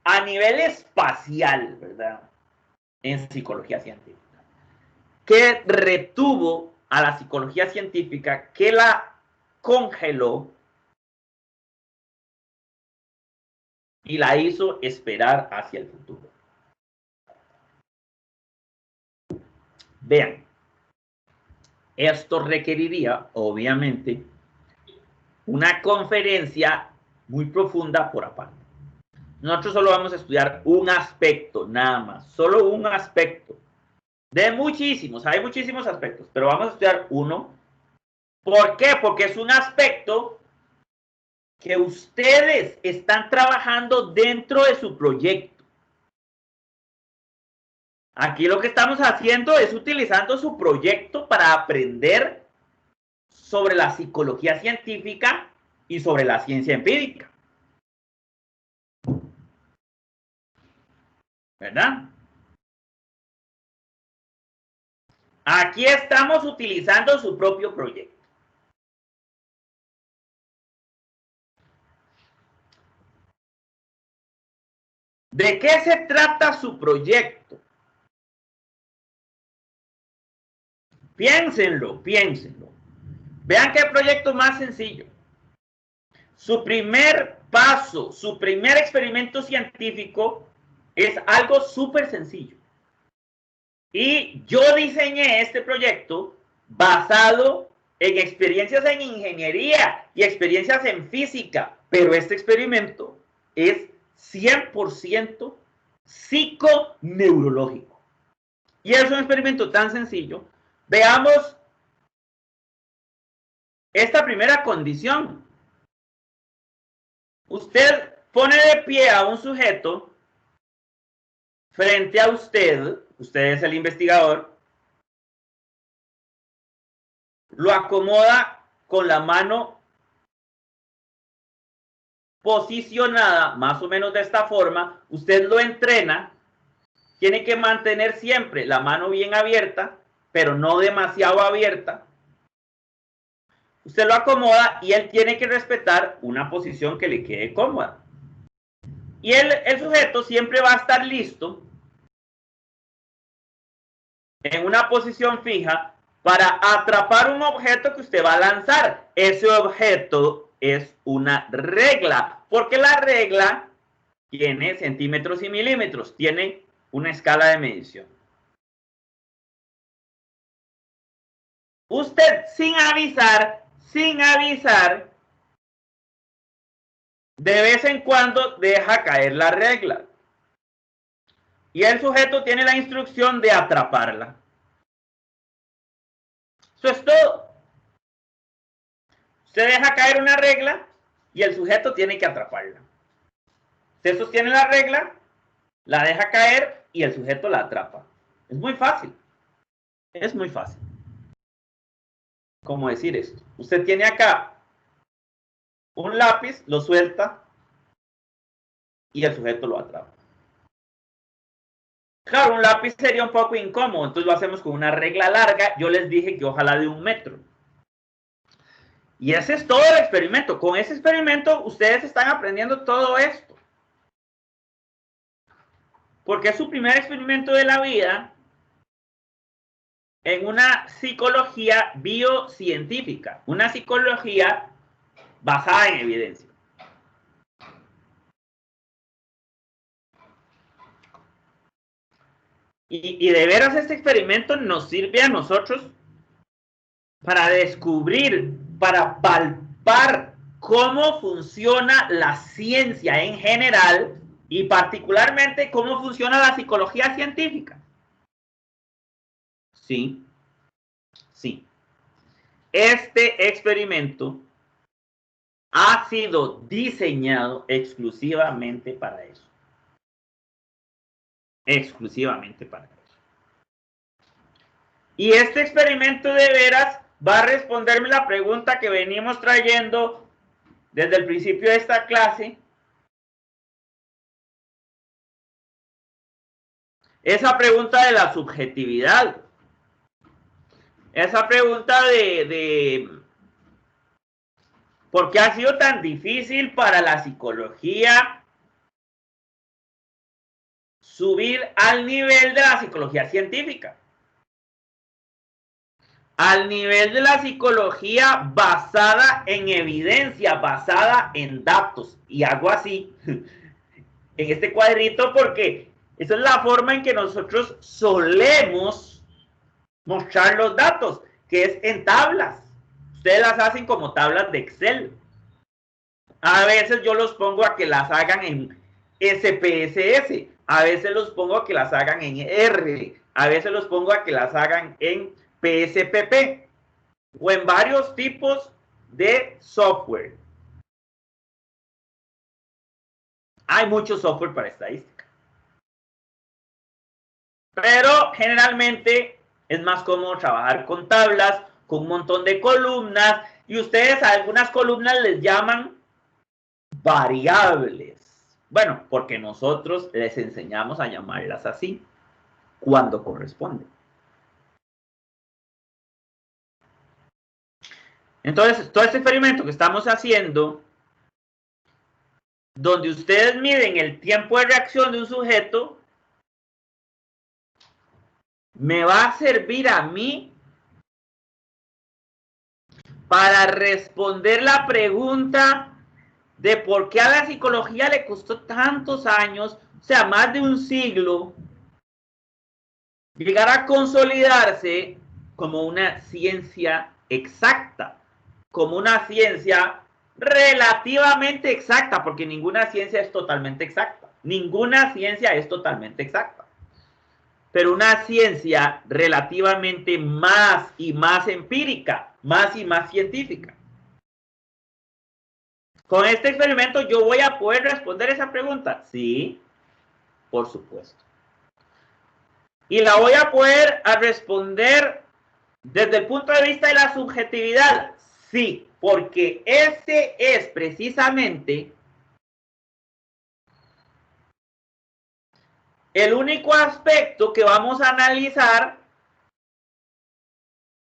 Speaker 1: a nivel espacial, ¿verdad? En psicología científica. ¿Qué retuvo a la psicología científica? ¿Qué la congeló? Y la hizo esperar hacia el futuro. Vean, esto requeriría, obviamente, una conferencia muy profunda por aparte. Nosotros solo vamos a estudiar un aspecto, nada más, solo un aspecto. De muchísimos, hay muchísimos aspectos, pero vamos a estudiar uno. ¿Por qué? Porque es un aspecto que ustedes están trabajando dentro de su proyecto. Aquí lo que estamos haciendo es utilizando su proyecto para aprender sobre la psicología científica y sobre la ciencia empírica. ¿Verdad? Aquí estamos utilizando su propio proyecto. ¿De qué se trata su proyecto? Piénsenlo, piénsenlo. Vean qué proyecto más sencillo. Su primer paso, su primer experimento científico es algo súper sencillo. Y yo diseñé este proyecto basado en experiencias en ingeniería y experiencias en física, pero este experimento es 100% psiconeurológico. Y es un experimento tan sencillo. Veamos esta primera condición. Usted pone de pie a un sujeto frente a usted, usted es el investigador, lo acomoda con la mano posicionada más o menos de esta forma, usted lo entrena, tiene que mantener siempre la mano bien abierta, pero no demasiado abierta. Usted lo acomoda y él tiene que respetar una posición que le quede cómoda. Y el sujeto siempre va a estar listo en una posición fija para atrapar un objeto que usted va a lanzar. Ese objeto es una regla, porque la regla tiene centímetros y milímetros, tiene una escala de medición. Usted sin avisar, de vez en cuando deja caer la regla. Y el sujeto tiene la instrucción de atraparla. Eso es todo. Usted deja caer una regla y el sujeto tiene que atraparla. Usted sostiene la regla, la deja caer y el sujeto la atrapa. Es muy fácil. Es muy fácil. ¿Cómo decir esto? Usted tiene acá un lápiz, lo suelta y el sujeto lo atrapa. Claro, un lápiz sería un poco incómodo, entonces lo hacemos con una regla larga. Yo les dije que ojalá de 1 metro. Y ese es todo el experimento. Con ese experimento ustedes están aprendiendo todo esto. Porque es su primer experimento de la vida en una psicología biocientífica, una psicología basada en evidencia. Y de veras este experimento nos sirve a nosotros para descubrir, para palpar cómo funciona la ciencia en general y particularmente cómo funciona la psicología científica. Sí, sí. Este experimento ha sido diseñado exclusivamente para eso. Exclusivamente para eso. Y este experimento de veras va a responderme la pregunta que venimos trayendo desde el principio de esta clase. Esa pregunta de la subjetividad. Esa pregunta de ¿por qué ha sido tan difícil para la psicología subir al nivel de la psicología científica? Al nivel de la psicología basada en evidencia, basada en datos. Y hago así en este cuadrito porque esa es la forma en que nosotros solemos mostrar los datos, que es en tablas. Ustedes las hacen como tablas de Excel. A veces yo los pongo a que las hagan en SPSS, a veces los pongo a que las hagan en R, a veces los pongo a que las hagan en PSPP o en varios tipos de software. Hay mucho software para estadística. Pero generalmente es más cómodo trabajar con tablas, con un montón de columnas, y ustedes a algunas columnas les llaman variables. Bueno, porque nosotros les enseñamos a llamarlas así cuando corresponde. Entonces, todo este experimento que estamos haciendo, donde ustedes miden el tiempo de reacción de un sujeto, me va a servir a mí para responder la pregunta de por qué a la psicología le costó tantos años, o sea, más de un siglo, llegar a consolidarse como una ciencia exacta, como una ciencia relativamente exacta, porque ninguna ciencia es totalmente exacta. Ninguna ciencia es totalmente exacta. Pero una ciencia relativamente más y más empírica, más y más científica. Con este experimento yo voy a poder responder esa pregunta. Sí, por supuesto. Y la voy a poder responder desde el punto de vista de la subjetividad. Sí, porque ese es precisamente el único aspecto que vamos a analizar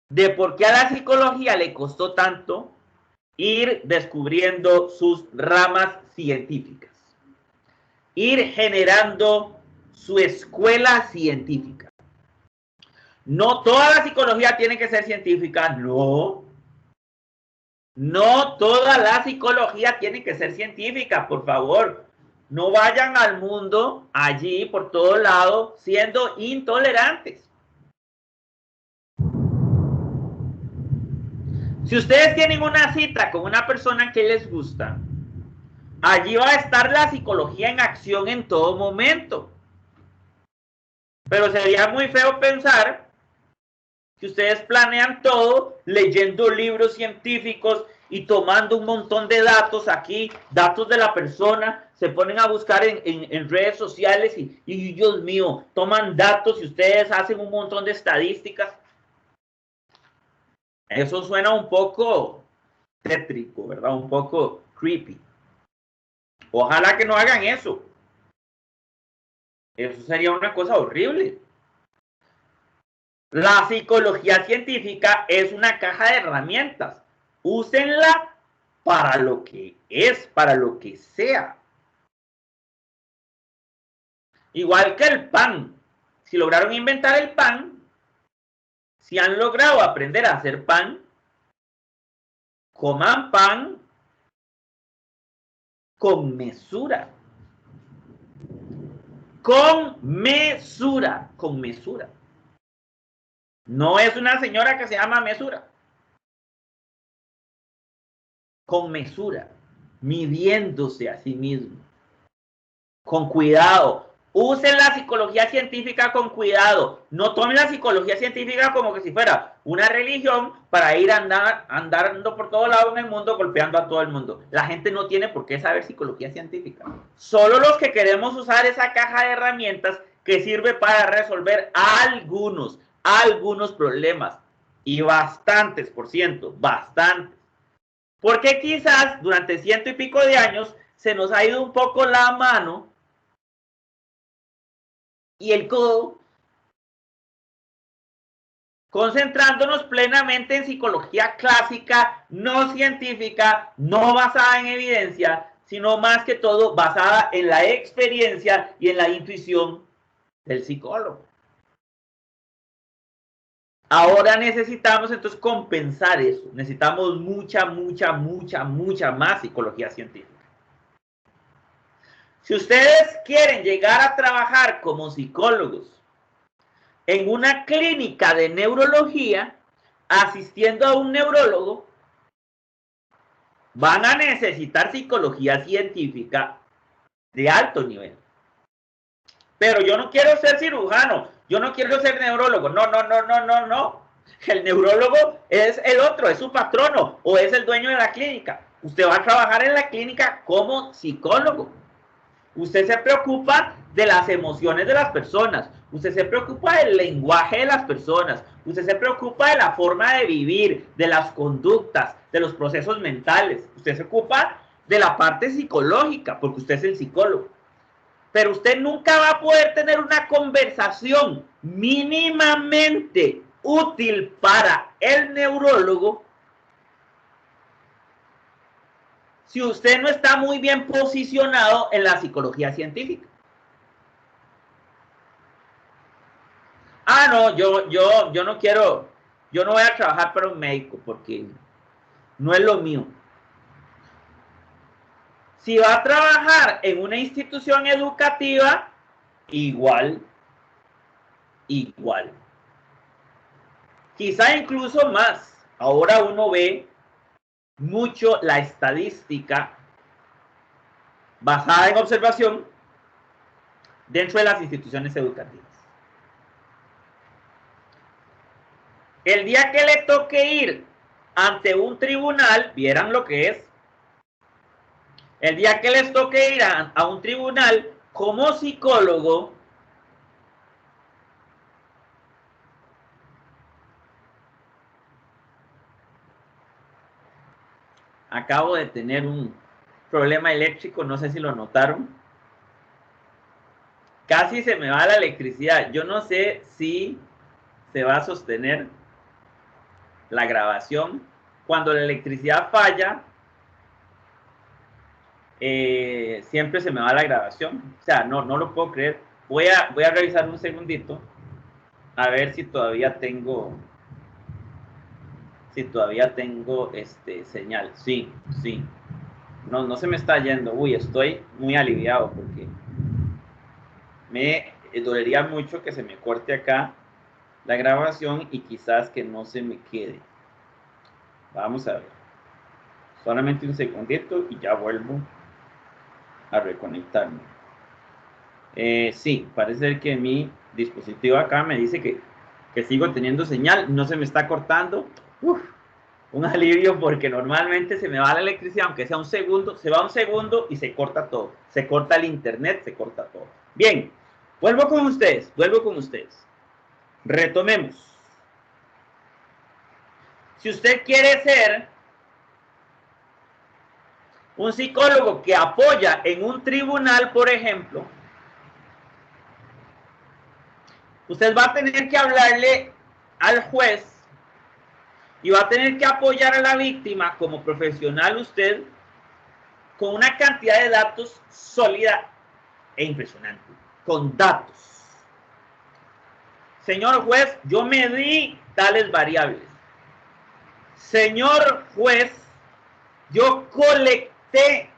Speaker 1: de por qué a la psicología le costó tanto ir descubriendo sus ramas científicas, ir generando su escuela científica. No toda la psicología tiene que ser científica, no. No toda la psicología tiene que ser científica, por favor. No vayan al mundo allí por todo lado siendo intolerantes. Si ustedes tienen una cita con una persona que les gusta, allí va a estar la psicología en acción en todo momento. Pero sería muy feo pensar que ustedes planean todo leyendo libros científicos y tomando un montón de datos aquí, datos de la persona, se ponen a buscar en redes sociales y Dios mío, toman datos y ustedes hacen un montón de estadísticas. Eso suena un poco tétrico, ¿verdad? Un poco creepy. Ojalá que no hagan eso. Eso sería una cosa horrible. La psicología científica es una caja de herramientas. Úsenla para lo que es, para lo que sea. Igual que el pan. Si lograron inventar el pan, si han logrado aprender a hacer pan, coman pan con mesura. Con mesura, con mesura. No es una señora que se llama mesura. Con mesura, midiéndose a sí mismo. Con cuidado. Usen la psicología científica con cuidado. No tomen la psicología científica como que si fuera una religión para ir andando por todo lado en el mundo golpeando a todo el mundo. La gente no tiene por qué saber psicología científica. Solo los que queremos usar esa caja de herramientas que sirve para resolver algunos problemas. Y bastantes, por ciento, bastantes. Porque quizás durante 100 y pico de años se nos ha ido un poco la mano y el codo, concentrándonos plenamente en psicología clásica, no científica, no basada en evidencia, sino más que todo basada en la experiencia y en la intuición del psicólogo. Ahora necesitamos entonces compensar eso. Necesitamos mucha más psicología científica. Si ustedes quieren llegar a trabajar como psicólogos en una clínica de neurología, asistiendo a un neurólogo, van a necesitar psicología científica de alto nivel. Pero yo no quiero ser cirujano, yo no quiero ser neurólogo, no. El neurólogo es el otro, es su patrono o es el dueño de la clínica. Usted va a trabajar en la clínica como psicólogo. Usted se preocupa de las emociones de las personas. Usted se preocupa del lenguaje de las personas. Usted se preocupa de la forma de vivir, de las conductas, de los procesos mentales. Usted se ocupa de la parte psicológica, porque usted es el psicólogo. Pero usted nunca va a poder tener una conversación mínimamente útil para el neurólogo si usted no está muy bien posicionado en la psicología científica. Ah, no, yo no quiero, yo no voy a trabajar para un médico porque no es lo mío. Si va a trabajar en una institución educativa, igual. Quizá incluso más. Ahora uno ve mucho la estadística basada en observación dentro de las instituciones educativas. El día que le toque ir ante un tribunal, vieran lo que es. El día que les toque ir a un tribunal como psicólogo, acabo de tener un problema eléctrico, no sé si lo notaron. Casi se me va la electricidad. Yo no sé si se va a sostener la grabación. Cuando la electricidad falla, siempre se me va la grabación. O sea, no lo puedo creer. Voy a revisar un segundito. A ver si todavía tengo señal. Sí, sí. No, no se me está yendo. Uy, estoy muy aliviado porque me dolería mucho que se me corte acá la grabación y quizás que no se me quede. Vamos a ver. Solamente un segundito y ya vuelvo a reconectarme. Sí, parece ser que mi dispositivo acá me dice que sigo teniendo señal, no se me está cortando. Uf, un alivio porque normalmente se me va la electricidad, aunque sea un segundo, se va un segundo y se corta todo. Se corta el internet, se corta todo. Bien, vuelvo con ustedes. Retomemos. Si usted quiere ser un psicólogo que apoya en un tribunal, por ejemplo, usted va a tener que hablarle al juez y va a tener que apoyar a la víctima como profesional usted con una cantidad de datos sólida e impresionante, con datos. Señor juez, yo medí tales variables. Señor juez, yo colecté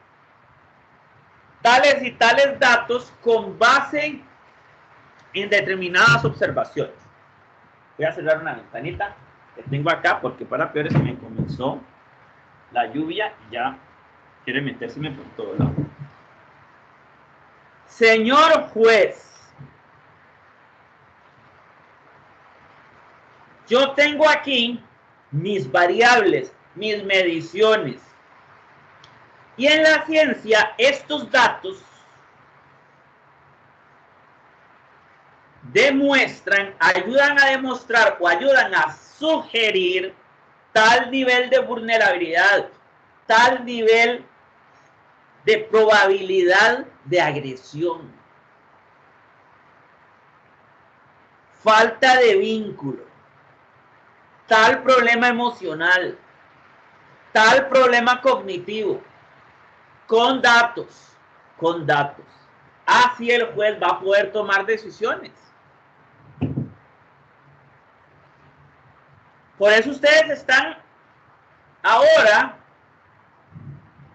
Speaker 1: tales y tales datos con base en determinadas observaciones. Voy a cerrar una ventanita que tengo acá porque para peor se me comenzó la lluvia y ya quiere metérseme por todo lado. Señor juez, yo tengo aquí mis variables, mis mediciones. Y en la ciencia, estos datos demuestran, ayudan a demostrar o ayudan a sugerir tal nivel de vulnerabilidad, tal nivel de probabilidad de agresión, falta de vínculo, tal problema emocional, tal problema cognitivo, con datos. Así el juez va a poder tomar decisiones. Por eso ustedes están ahora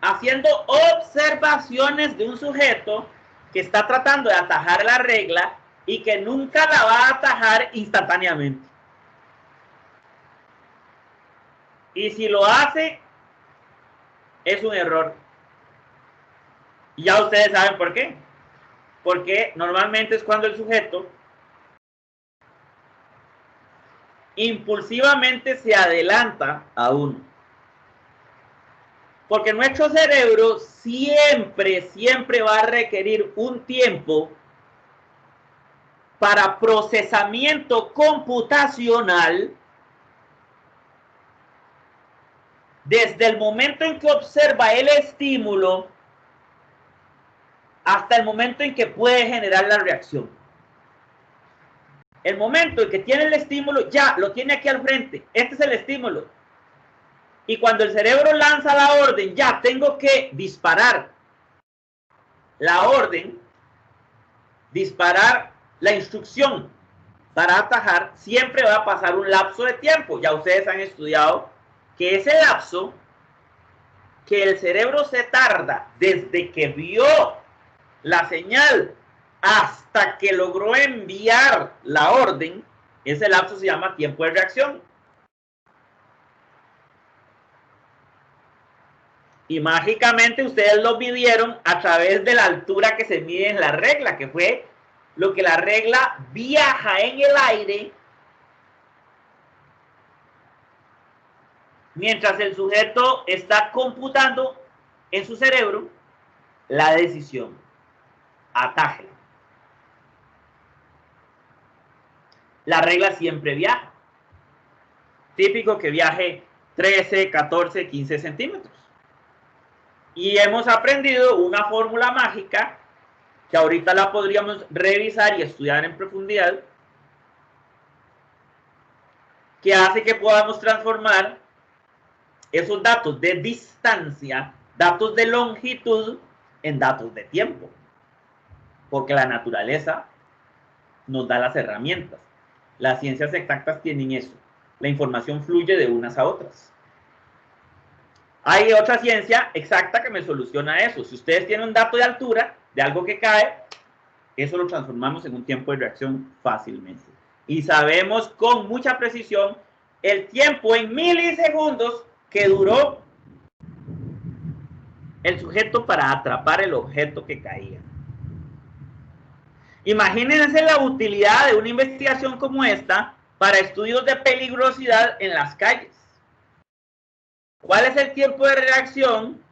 Speaker 1: haciendo observaciones de un sujeto que está tratando de atajar la regla y que nunca la va a atajar instantáneamente. Y si lo hace, es un error. Y ya ustedes saben por qué. Porque normalmente es cuando el sujeto impulsivamente se adelanta a uno. Porque nuestro cerebro siempre va a requerir un tiempo para procesamiento computacional desde el momento en que observa el estímulo hasta el momento en que puede generar la reacción. El momento en que tiene el estímulo, ya lo tiene aquí al frente. Este es el estímulo. Y cuando el cerebro lanza la orden, ya tengo que disparar la orden, disparar la instrucción para atajar, siempre va a pasar un lapso de tiempo. Ya ustedes han estudiado que ese lapso que el cerebro se tarda desde que vio la señal hasta que logró enviar la orden, ese lapso se llama tiempo de reacción. Y mágicamente ustedes lo midieron a través de la altura que se mide en la regla, que fue lo que la regla viaja en el aire mientras el sujeto está computando en su cerebro la decisión. Ataje. La regla siempre viaja. Típico que viaje 13, 14, 15 centímetros. Y hemos aprendido una fórmula mágica que ahorita la podríamos revisar y estudiar en profundidad, que hace que podamos transformar esos datos de distancia, datos de longitud, en datos de tiempo. Porque la naturaleza nos da las herramientas. Las ciencias exactas tienen eso. La información fluye de unas a otras. Hay otra ciencia exacta que me soluciona eso. Si ustedes tienen un dato de altura de algo que cae, eso lo transformamos en un tiempo de reacción fácilmente. Y sabemos con mucha precisión el tiempo en milisegundos que duró el sujeto para atrapar el objeto que caía. Imagínense la utilidad de una investigación como esta para estudios de peligrosidad en las calles. ¿Cuál es el tiempo de reacción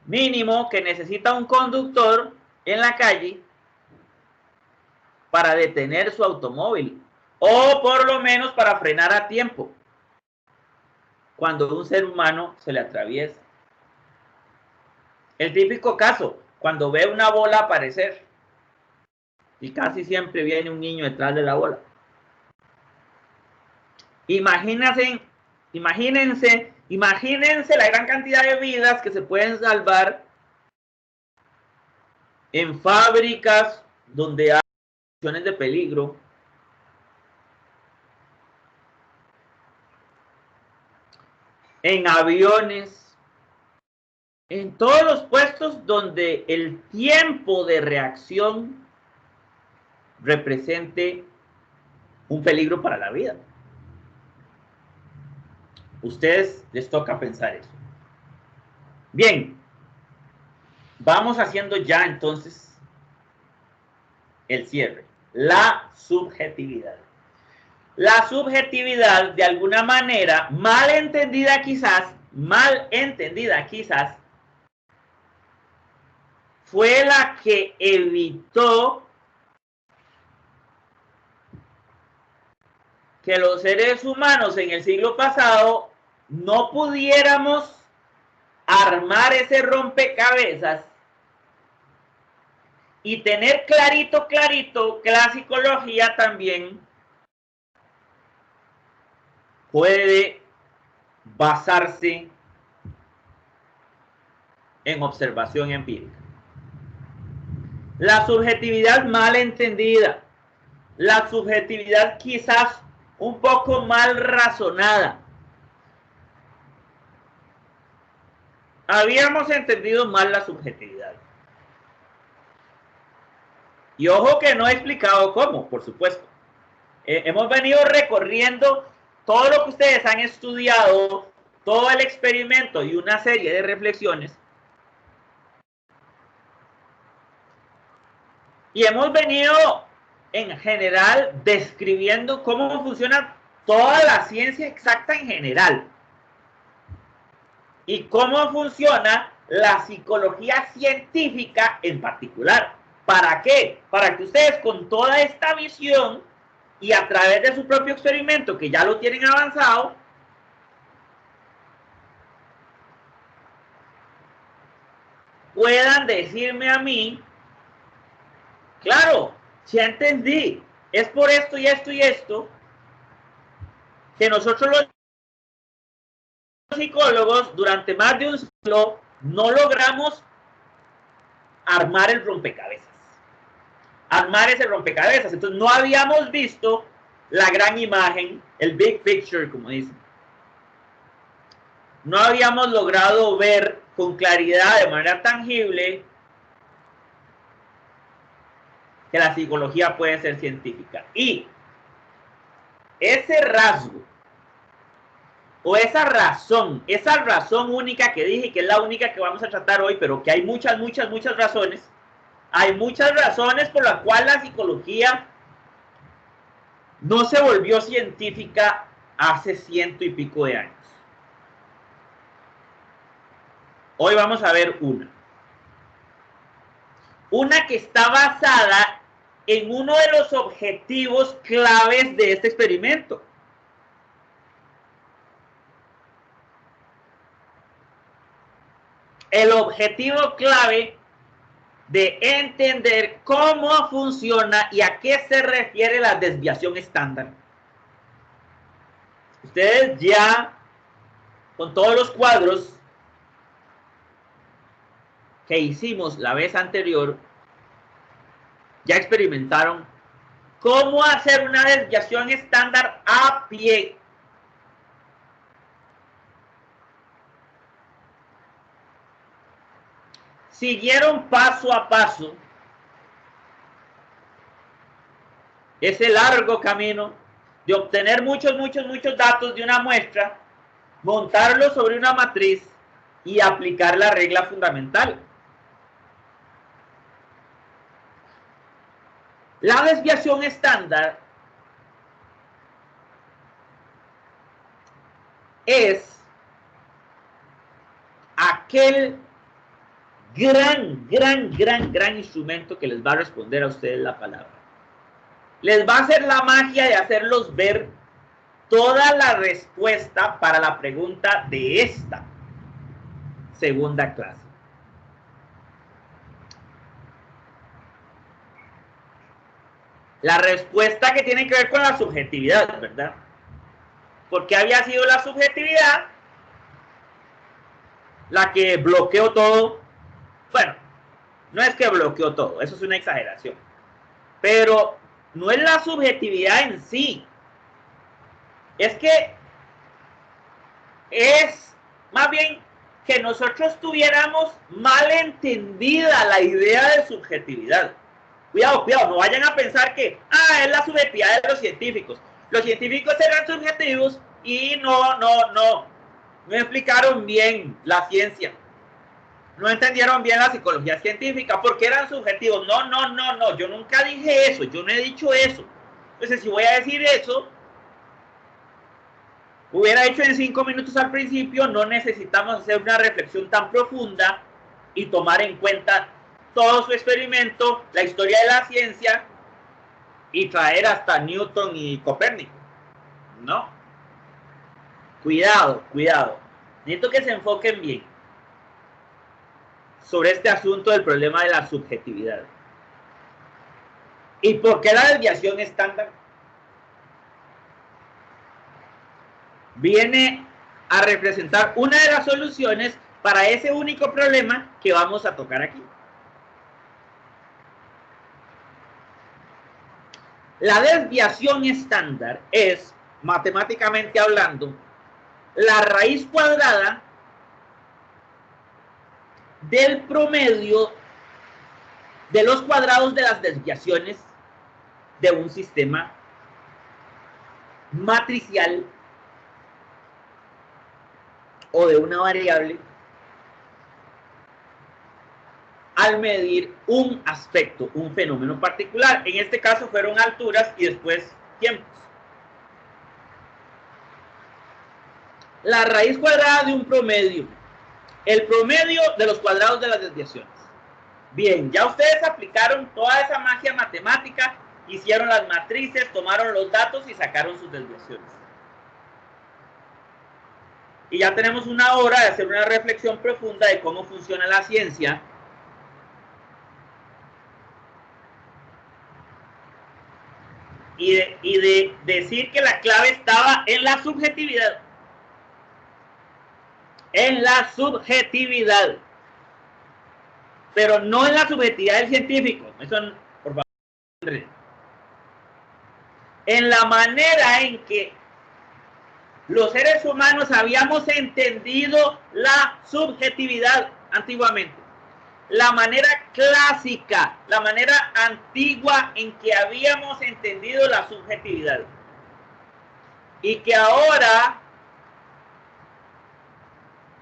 Speaker 1: mínimo que necesita un conductor en la calle para detener su automóvil? O por lo menos para frenar a tiempo cuando un ser humano se le atraviesa. El típico caso, cuando ve una bola aparecer y casi siempre viene un niño detrás de la bola. Imagínense la gran cantidad de vidas que se pueden salvar en fábricas donde hay situaciones de peligro, en aviones, en todos los puestos donde el tiempo de reacción represente un peligro para la vida. Ustedes les toca pensar eso. Bien, vamos haciendo ya entonces el cierre. La subjetividad. La subjetividad, de alguna manera, mal entendida quizás, fue la que evitó que los seres humanos en el siglo pasado no pudiéramos armar ese rompecabezas y tener clarito que la psicología también puede basarse en observación empírica. La subjetividad mal entendida, la subjetividad quizás un poco mal razonada. Habíamos entendido mal la subjetividad. Y ojo que no he explicado cómo, por supuesto. Hemos venido recorriendo todo lo que ustedes han estudiado, todo el experimento y una serie de reflexiones. Y hemos venido, en general, describiendo cómo funciona toda la ciencia exacta en general. Y cómo funciona la psicología científica en particular. ¿Para qué? Para que ustedes con toda esta visión y a través de su propio experimento, que ya lo tienen avanzado, puedan decirme a mí, claro, ya entendí, es por esto y esto y esto, que nosotros los psicólogos durante más de un siglo no logramos armar el rompecabezas. Armar ese rompecabezas. Entonces no habíamos visto la gran imagen, el big picture, como dicen. No habíamos logrado ver con claridad, de manera tangible, que la psicología puede ser científica. Y ese rasgo, o esa razón única que dije, que es la única que vamos a tratar hoy, pero que hay muchas razones. Hay muchas razones por las cuales la psicología no se volvió científica hace 100 y pico de años. Hoy vamos a ver una. Una que está basada en uno de los objetivos claves de este experimento. El objetivo clave de entender cómo funciona y a qué se refiere la desviación estándar. Ustedes ya, con todos los cuadros que hicimos la vez anterior, ya experimentaron ¿Cómo hacer una desviación estándar a pie? Siguieron paso a paso ese largo camino de obtener muchos datos de una muestra, montarlos sobre una matriz y aplicar la regla fundamental. La desviación estándar es aquel gran instrumento que les va a responder a ustedes la palabra. Les va a hacer la magia de hacerlos ver toda la respuesta para la pregunta de esta segunda clase. La respuesta que tiene que ver con la subjetividad, ¿verdad? Porque había sido la subjetividad la que bloqueó todo. Bueno, no es que bloqueó todo, eso es una exageración. Pero no es la subjetividad en sí. Es que es más bien que nosotros tuviéramos mal entendida la idea de subjetividad. Cuidado, no vayan a pensar que, es la subjetividad de los científicos. Los científicos eran subjetivos y no explicaron bien la ciencia. No entendieron bien la psicología científica porque eran subjetivos. No, yo nunca dije eso, yo no he dicho eso. Entonces, si voy a decir eso, hubiera hecho en 5 minutos al principio, no necesitamos hacer una reflexión tan profunda y tomar en cuenta todo su experimento, la historia de la ciencia y traer hasta Newton y Copérnico. No. Cuidado. Necesito que se enfoquen bien sobre este asunto del problema de la subjetividad. ¿Y por qué la desviación estándar viene a representar una de las soluciones para ese único problema que vamos a tocar aquí? La desviación estándar es, matemáticamente hablando, la raíz cuadrada del promedio de los cuadrados de las desviaciones de un sistema matricial o de una variable al medir un aspecto, un fenómeno particular. En este caso fueron alturas y después tiempos. La raíz cuadrada de un promedio, el promedio de los cuadrados de las desviaciones. Bien, ya ustedes aplicaron toda esa magia matemática, hicieron las matrices, tomaron los datos y sacaron sus desviaciones. Y ya tenemos una hora de hacer una reflexión profunda de cómo funciona la ciencia y de decir que la clave estaba en la subjetividad. En la subjetividad. Pero no en la subjetividad del científico. Eso, por favor. En la manera en que los seres humanos habíamos entendido la subjetividad antiguamente. La manera clásica, la manera antigua en que habíamos entendido la subjetividad. Y que ahora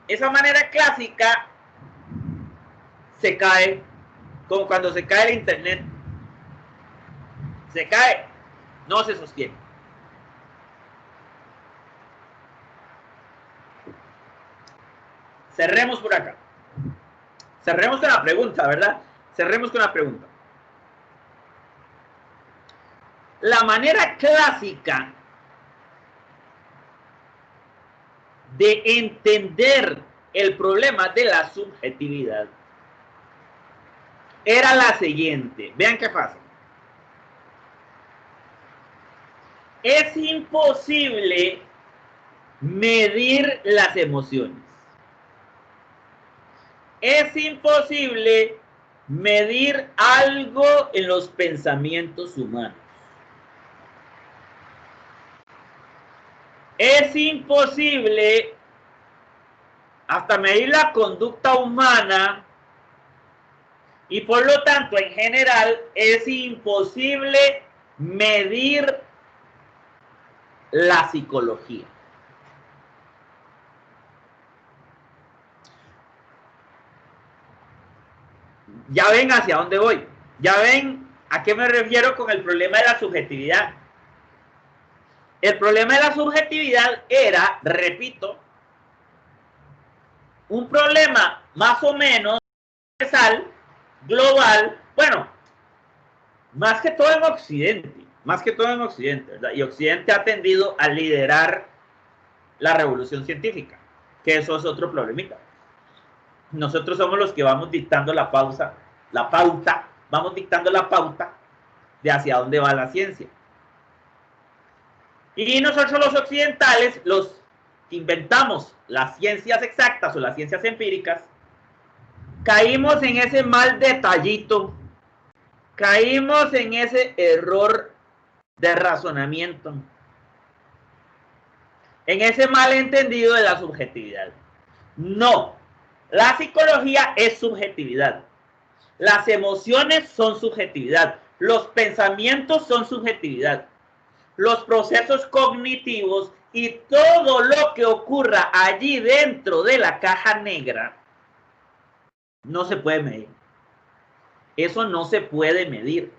Speaker 1: esa manera clásica se cae, como cuando se cae el internet. Se cae, no se sostiene. Cerremos por acá. Cerremos con la pregunta, ¿verdad? Cerremos con la pregunta. La manera clásica de entender el problema de la subjetividad era la siguiente. Vean qué pasa. Es imposible medir las emociones. Es imposible medir algo en los pensamientos humanos. es imposible hasta medir la conducta humana y por lo tanto en general es imposible medir la psicología. Ya ven hacia dónde voy. Ya ven a qué me refiero con el problema de la subjetividad. El problema de la subjetividad era, repito, un problema más o menos universal, global, bueno, más que todo en Occidente, ¿verdad? Y Occidente ha tendido a liderar la revolución científica, que eso es otro problemita. Nosotros somos los que vamos dictando vamos dictando la pauta de hacia dónde va la ciencia. Y nosotros los occidentales, los que inventamos las ciencias exactas o las ciencias empíricas, caímos en ese mal detallito, caímos en ese error de razonamiento, en ese malentendido de la subjetividad. No, la psicología es subjetividad. Las emociones son subjetividad. Los pensamientos son subjetividad. Los procesos cognitivos y todo lo que ocurra allí dentro de la caja negra no se puede medir. Eso no se puede medir.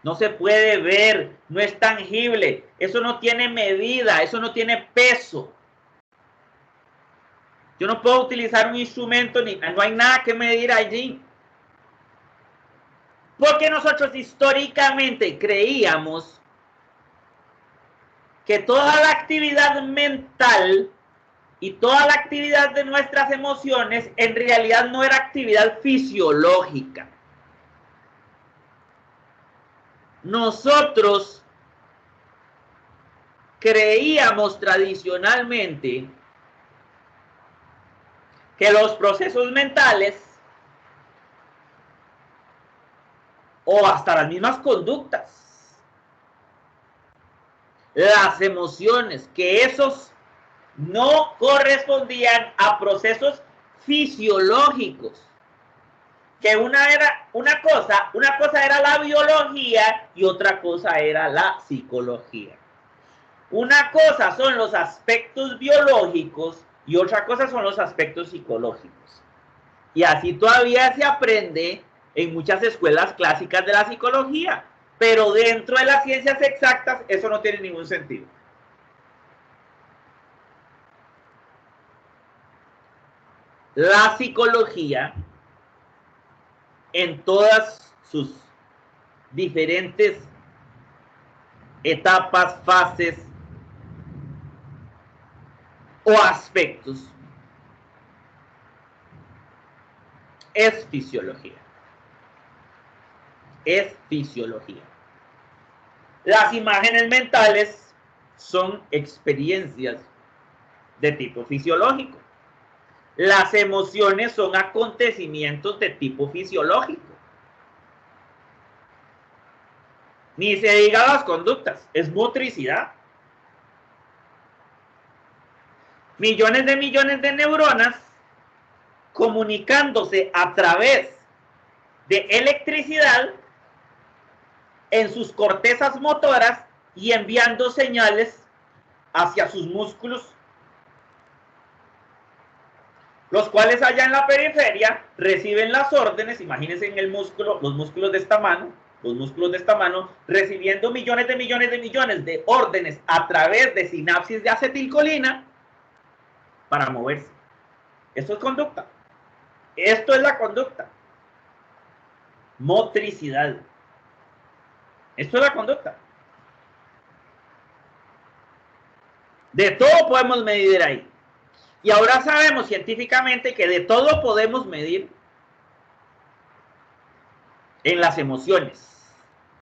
Speaker 1: No se puede ver, no es tangible. Eso no tiene medida, eso no tiene peso. Yo no puedo utilizar un instrumento, no hay nada que medir allí. Porque nosotros históricamente creíamos que toda la actividad mental y toda la actividad de nuestras emociones en realidad no era actividad fisiológica. Nosotros creíamos tradicionalmente que los procesos mentales o hasta las mismas conductas, las emociones, que esos no correspondían a procesos fisiológicos, que una cosa era la biología y otra cosa era la psicología. Una cosa son los aspectos biológicos y otra cosa son los aspectos psicológicos. Y así todavía se aprende en muchas escuelas clásicas de la psicología, pero dentro de las ciencias exactas eso no tiene ningún sentido. La psicología, en todas sus diferentes etapas, fases o aspectos, es fisiología. Es fisiología. Las imágenes mentales son experiencias de tipo fisiológico. Las emociones son acontecimientos de tipo fisiológico. Ni se diga las conductas, es motricidad. Millones de neuronas comunicándose a través de electricidad en sus cortezas motoras y enviando señales hacia sus músculos, los cuales allá en la periferia reciben las órdenes. Imagínense en el músculo, los músculos de esta mano, recibiendo millones de órdenes a través de sinapsis de acetilcolina para moverse. Esto es conducta. Esto es la conducta. Motricidad. Esto es la conducta. De todo podemos medir ahí. Y ahora sabemos científicamente que de todo podemos medir en las emociones,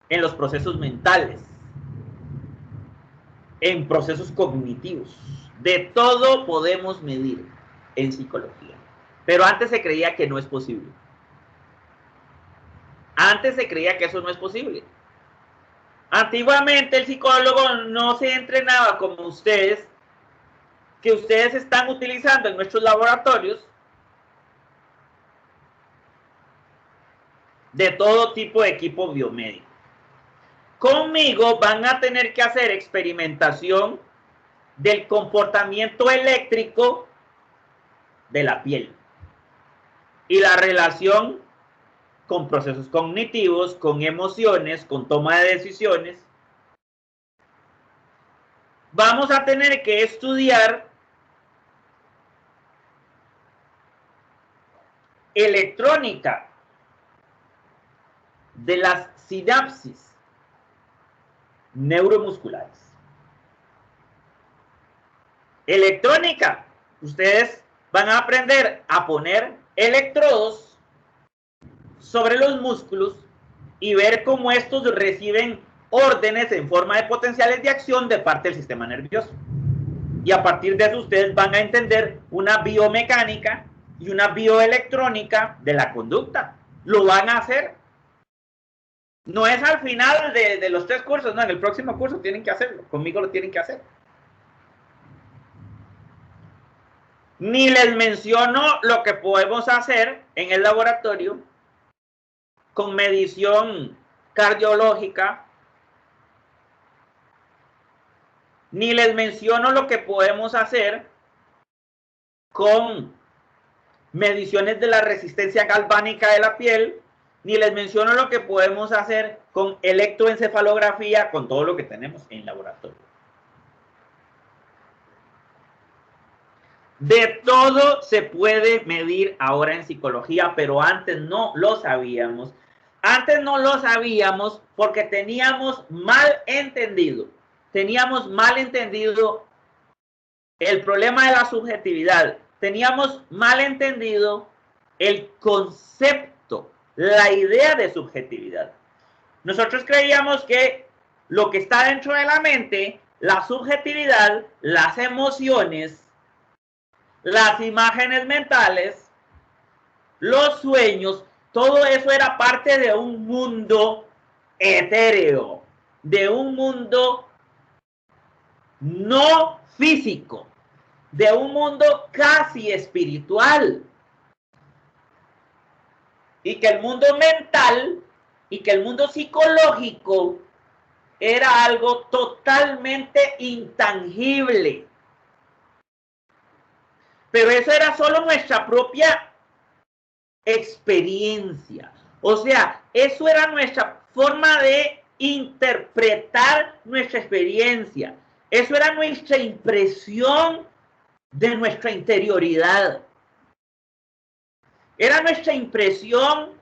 Speaker 1: en los procesos mentales, en procesos cognitivos. De todo podemos medir en psicología. Pero antes se creía que no es posible. Antes se creía que eso no es posible. Antiguamente el psicólogo no se entrenaba como ustedes que ustedes están utilizando en nuestros laboratorios de todo tipo de equipo biomédico. Conmigo van a tener que hacer experimentación del comportamiento eléctrico de la piel y la relación con procesos cognitivos, con emociones, con toma de decisiones. Vamos a tener que estudiar electrónica de las sinapsis neuromusculares. Electrónica, ustedes van a aprender a poner electrodos sobre los músculos y ver cómo estos reciben órdenes en forma de potenciales de acción de parte del sistema nervioso. Y a partir de eso ustedes van a entender una biomecánica y una bioelectrónica de la conducta. Lo van a hacer. No es al final de los 3 cursos, no, en el próximo curso tienen que hacerlo. Conmigo lo tienen que hacer. Ni les menciono lo que podemos hacer en el laboratorio con medición cardiológica. Ni les menciono lo que podemos hacer con mediciones de la resistencia galvánica de la piel. Ni les menciono lo que podemos hacer con electroencefalografía, con todo lo que tenemos en laboratorio. De todo se puede medir ahora en psicología, pero antes no lo sabíamos. Antes no lo sabíamos porque teníamos mal entendido el problema de la subjetividad. Teníamos mal entendido el concepto, la idea de subjetividad. Nosotros creíamos que lo que está dentro de la mente, la subjetividad, las emociones, las imágenes mentales, los sueños, todo eso era parte de un mundo etéreo, de un mundo no físico, de un mundo casi espiritual. Y que el mundo mental y que el mundo psicológico era algo totalmente intangible. Pero eso era solo nuestra propia experiencia. O sea, eso era nuestra forma de interpretar nuestra experiencia. Eso era nuestra impresión de nuestra interioridad. Era nuestra impresión,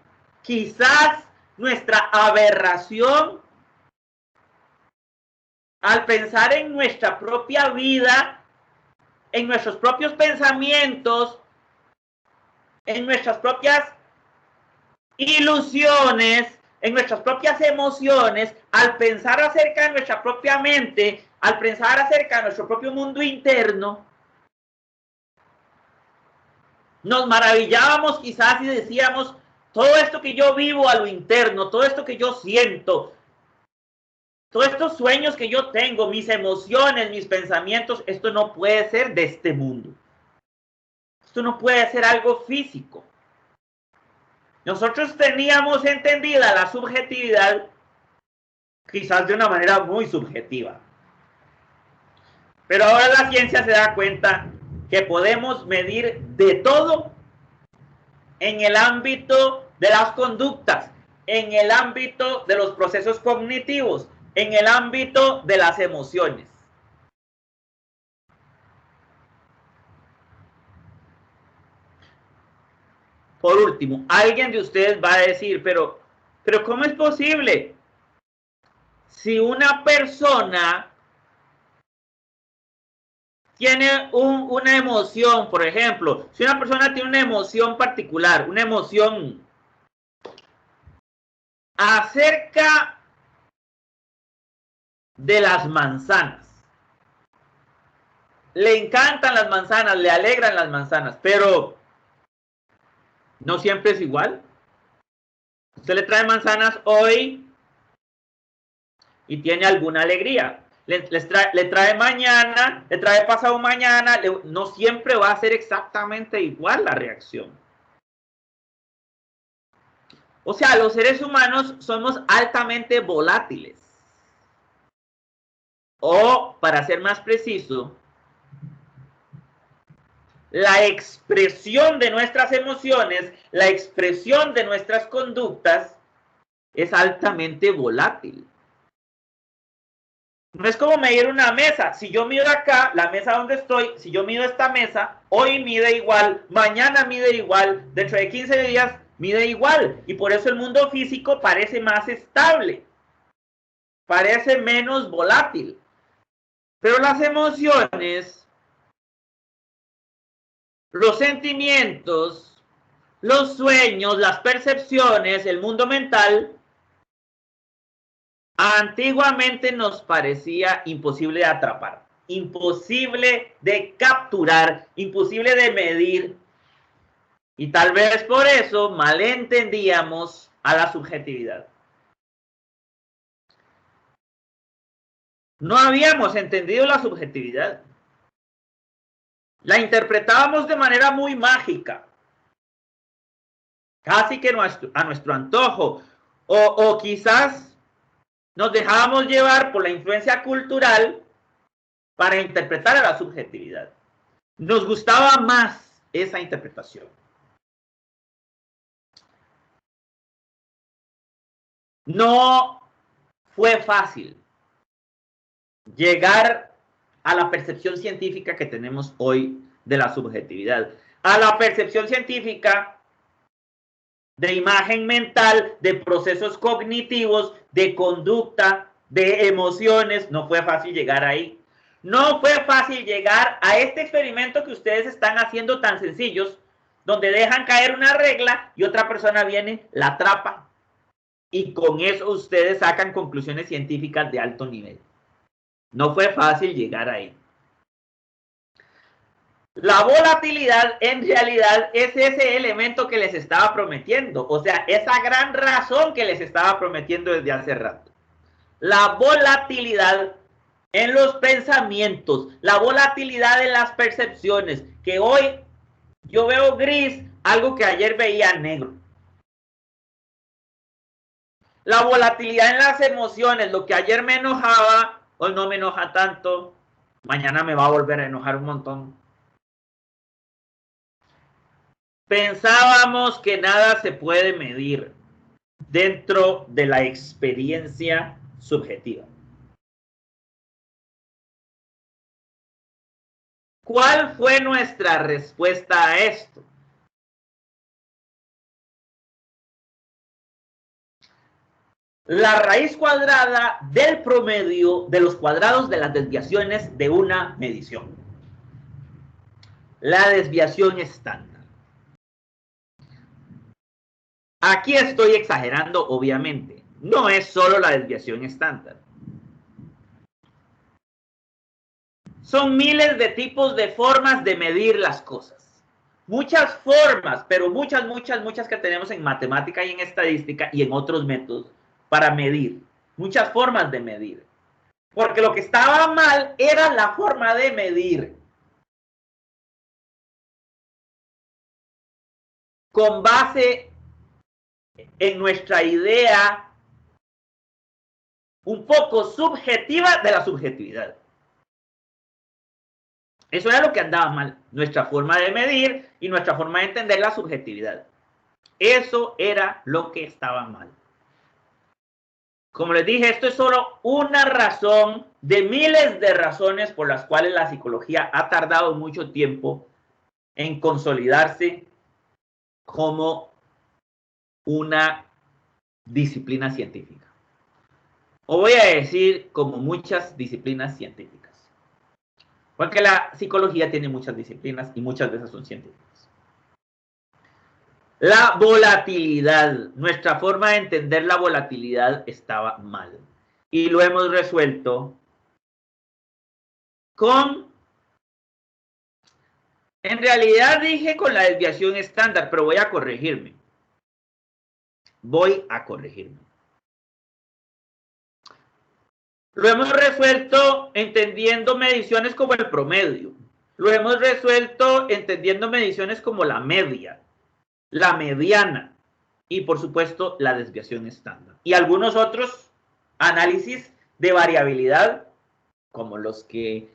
Speaker 1: quizás nuestra aberración al pensar en nuestra propia vida, en nuestros propios pensamientos, en nuestras propias ilusiones, en nuestras propias emociones, al pensar acerca de nuestra propia mente, al pensar acerca de nuestro propio mundo interno. Nos maravillábamos quizás y decíamos, todo esto que yo vivo a lo interno, todo esto que yo siento, todos estos sueños que yo tengo, mis emociones, mis pensamientos, esto no puede ser de este mundo. Esto no puede ser algo físico. Nosotros teníamos entendida la subjetividad quizás de una manera muy subjetiva. Pero ahora la ciencia se da cuenta que podemos medir de todo en el ámbito de las conductas, en el ámbito de los procesos cognitivos, en el ámbito de las emociones. Por último, alguien de ustedes va a decir, pero ¿cómo es posible? Si una persona tiene una emoción, por ejemplo, si una persona tiene una emoción particular, una emoción acerca de las manzanas, le encantan las manzanas, le alegran las manzanas, pero no siempre es igual. Usted le trae manzanas hoy y tiene alguna alegría. le trae mañana, le trae pasado mañana, no siempre va a ser exactamente igual la reacción. O sea, los seres humanos somos altamente volátiles. O, para ser más preciso, la expresión de nuestras emociones, la expresión de nuestras conductas es altamente volátil. No es como medir una mesa. Si yo mido acá, la mesa donde estoy, si yo mido esta mesa, hoy mide igual, mañana mide igual, dentro de 15 días mide igual. Y por eso el mundo físico parece más estable, parece menos volátil. Pero las emociones, los sentimientos, los sueños, las percepciones, el mundo mental, antiguamente nos parecía imposible de atrapar, imposible de capturar, imposible de medir. Y tal vez por eso malentendíamos a la subjetividad. No habíamos entendido la subjetividad. La interpretábamos de manera muy mágica, casi que a nuestro antojo, o quizás nos dejábamos llevar por la influencia cultural para interpretar a la subjetividad. Nos gustaba más esa interpretación. No fue fácil llegar a la percepción científica que tenemos hoy de la subjetividad, a la percepción científica de imagen mental, de procesos cognitivos, de conducta, de emociones. No fue fácil llegar ahí. No fue fácil llegar a este experimento que ustedes están haciendo tan sencillos, donde dejan caer una regla y otra persona viene, la atrapa, y con eso ustedes sacan conclusiones científicas de alto nivel. No fue fácil llegar ahí. La volatilidad en realidad es ese elemento que les estaba prometiendo, o sea, esa gran razón que les estaba prometiendo desde hace rato. La volatilidad en los pensamientos, la volatilidad en las percepciones, que hoy yo veo gris, algo que ayer veía negro. La volatilidad en las emociones, lo que ayer me enojaba, hoy no me enoja tanto, mañana me va a volver a enojar un montón. Pensábamos que nada se puede medir dentro de la experiencia subjetiva. ¿Cuál fue nuestra respuesta a esto? La raíz cuadrada del promedio de los cuadrados de las desviaciones de una medición. La desviación estándar. Aquí estoy exagerando, obviamente. No es solo la desviación estándar. Son miles de tipos de formas de medir las cosas. Muchas formas, pero muchas que tenemos en matemática y en estadística y en otros métodos para medir. Muchas formas de medir. Porque lo que estaba mal era la forma de medir. Con base en nuestra idea un poco subjetiva de la subjetividad. Eso era lo que andaba mal, nuestra forma de medir y nuestra forma de entender la subjetividad. Eso era lo que estaba mal. Como les dije, esto es solo una razón de miles de razones por las cuales la psicología ha tardado mucho tiempo en consolidarse como una disciplina científica. O voy a decir como muchas disciplinas científicas. Porque la psicología tiene muchas disciplinas y muchas de esas son científicas. La volatilidad, nuestra forma de entender la volatilidad estaba mal. Y lo hemos resuelto con, en realidad dije con la desviación estándar, pero voy a corregirme. Lo hemos resuelto entendiendo mediciones como el promedio. Lo hemos resuelto entendiendo mediciones como la media, la mediana y, por supuesto, la desviación estándar. Y algunos otros análisis de variabilidad, como los que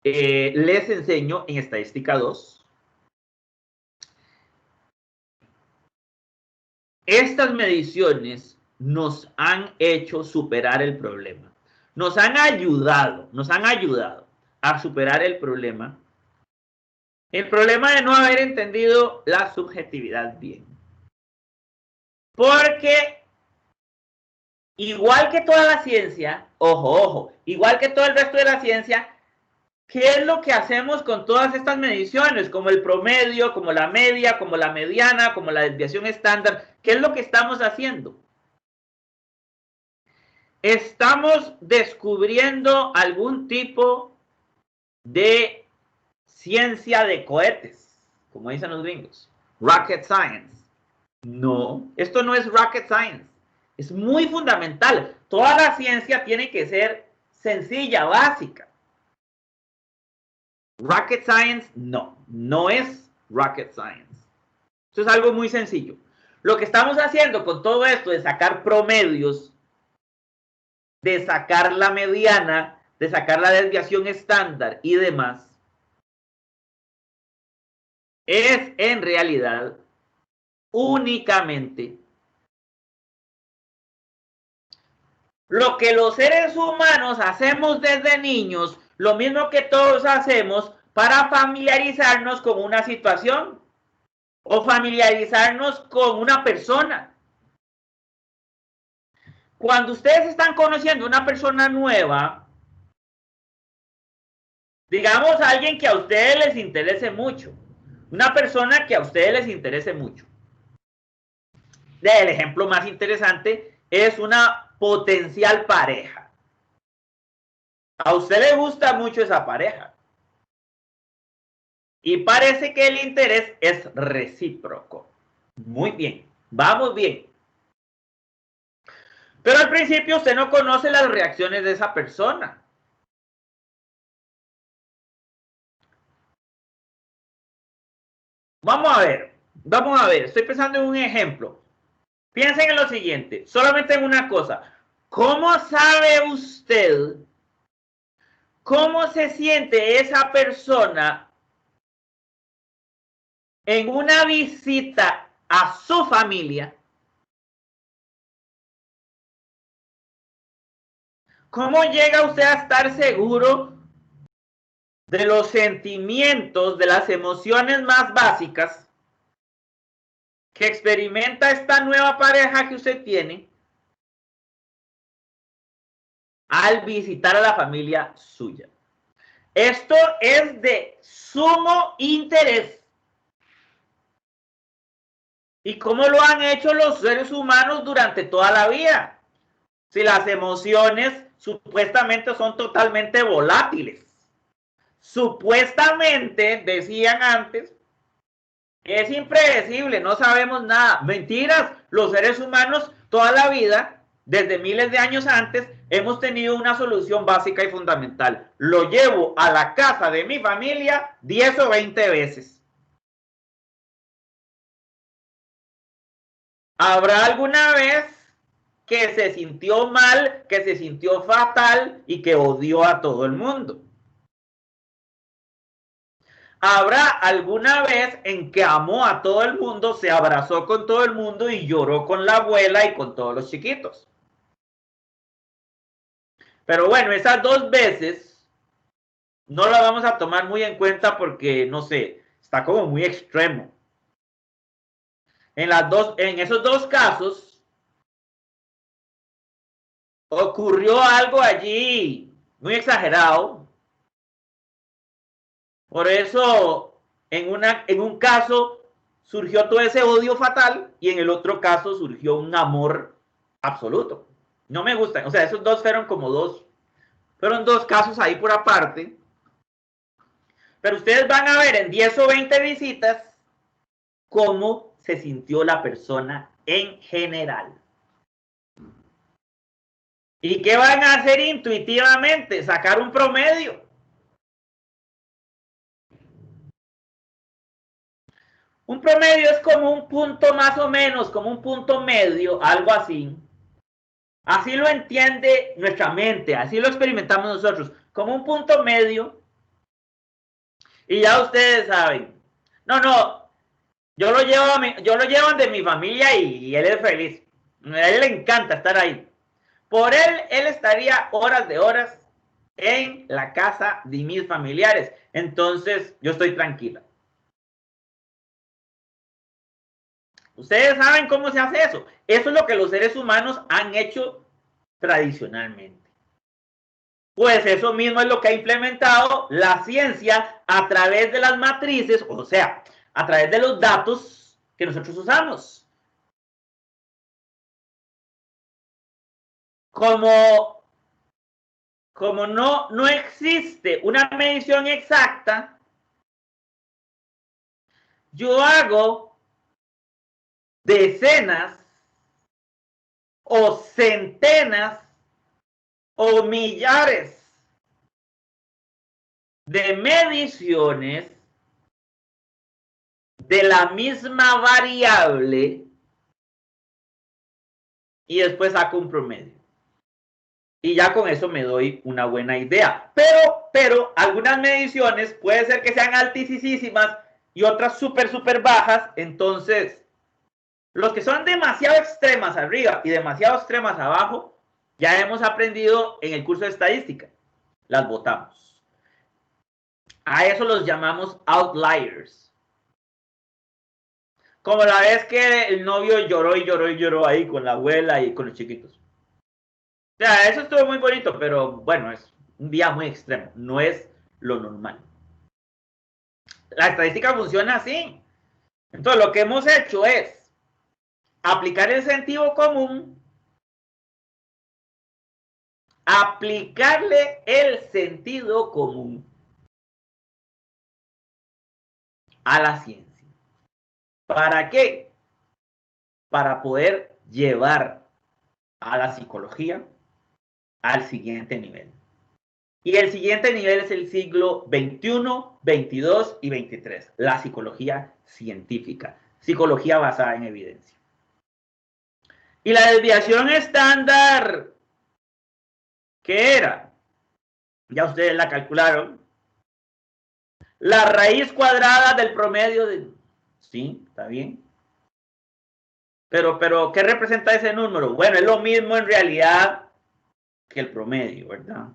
Speaker 1: les enseño en Estadística 2. Estas mediciones nos han hecho superar el problema. Nos han ayudado a superar el problema. El problema de no haber entendido la subjetividad bien. Porque igual que toda la ciencia, ojo, igual que todo el resto de la ciencia, ¿qué es lo que hacemos con todas estas mediciones? Como el promedio, como la media, como la mediana, como la desviación estándar. ¿Qué es lo que estamos haciendo? Estamos descubriendo algún tipo de ciencia de cohetes, como dicen los gringos. Rocket science. No, esto no es rocket science. Es muy fundamental. Toda la ciencia tiene que ser sencilla, básica. Rocket science, no es rocket science. Esto es algo muy sencillo. Lo que estamos haciendo con todo esto de sacar promedios, de sacar la mediana, de sacar la desviación estándar y demás, es en realidad únicamente lo que los seres humanos hacemos desde niños, lo mismo que todos hacemos para familiarizarnos con una situación o familiarizarnos con una persona. Cuando ustedes están conociendo una persona nueva, digamos a alguien que a ustedes les interese mucho, una persona que a ustedes les interese mucho. El ejemplo más interesante es una potencial pareja. A usted le gusta mucho esa pareja. Y parece que el interés es recíproco. Muy bien, vamos bien. Pero al principio usted no conoce las reacciones de esa persona. Vamos a ver, estoy pensando en un ejemplo. Piensen en lo siguiente, solamente en una cosa. ¿Cómo sabe usted cómo se siente esa persona en una visita a su familia? ¿Cómo llega usted a estar seguro de los sentimientos, de las emociones más básicas que experimenta esta nueva pareja que usted tiene al visitar a la familia suya? Esto es de sumo interés. ¿Y cómo lo han hecho los seres humanos durante toda la vida? Si las emociones supuestamente son totalmente volátiles. Supuestamente, decían antes, es impredecible, no sabemos nada. Mentiras, los seres humanos toda la vida, desde miles de años antes, hemos tenido una solución básica y fundamental. Lo llevo a la casa de mi familia 10 o 20 veces. ¿Habrá alguna vez que se sintió mal, que se sintió fatal y que odió a todo el mundo? ¿Habrá alguna vez en que amó a todo el mundo, se abrazó con todo el mundo y lloró con la abuela y con todos los chiquitos? Pero bueno, esas 2 veces no las vamos a tomar muy en cuenta porque, no sé, está como muy extremo. En esos 2 casos ocurrió algo allí muy exagerado. Por eso, en un caso surgió todo ese odio fatal y en el otro caso surgió un amor absoluto. No me gustan, o sea, esos 2 fueron 2 casos ahí por aparte. Pero ustedes van a ver en 10 o 20 visitas cómo se sintió la persona en general. ¿Y qué van a hacer intuitivamente? Sacar un promedio. Un promedio es como un punto más o menos, como un punto medio, algo así. Así lo entiende nuestra mente, así lo experimentamos nosotros, como un punto medio. Y ya ustedes saben. No, no, yo lo llevo de mi familia y él es feliz. A él le encanta estar ahí. Por él estaría horas de horas en la casa de mis familiares. Entonces, yo estoy tranquila. Ustedes saben cómo se hace eso. Eso es lo que los seres humanos han hecho tradicionalmente. Pues eso mismo es lo que ha implementado la ciencia a través de las matrices, o sea, a través de los datos que nosotros usamos. Como no existe una medición exacta, yo hago decenas o centenas o millares de mediciones de la misma variable y después saco un promedio. Y ya con eso me doy una buena idea. Pero algunas mediciones puede ser que sean altísimas y otras súper bajas. Entonces, los que son demasiado extremas arriba y demasiado extremas abajo, ya hemos aprendido en el curso de estadística. Las botamos. A eso los llamamos outliers. Como la vez que el novio lloró ahí con la abuela y con los chiquitos. O sea, eso estuvo muy bonito, pero bueno, es un día muy extremo, no es lo normal. La estadística funciona así. Entonces, lo que hemos hecho es aplicar el sentido común, aplicarle el sentido común a la ciencia. ¿Para qué? Para poder llevar a la psicología al siguiente nivel. Y el siguiente nivel es el siglo XXI, XXII y XXIII, la psicología científica, psicología basada en evidencia. Y la desviación estándar, ¿qué era? Ya ustedes la calcularon. La raíz cuadrada del promedio de... Sí, está bien. Pero, ¿qué representa ese número? Bueno, es lo mismo en realidad que el promedio, ¿verdad?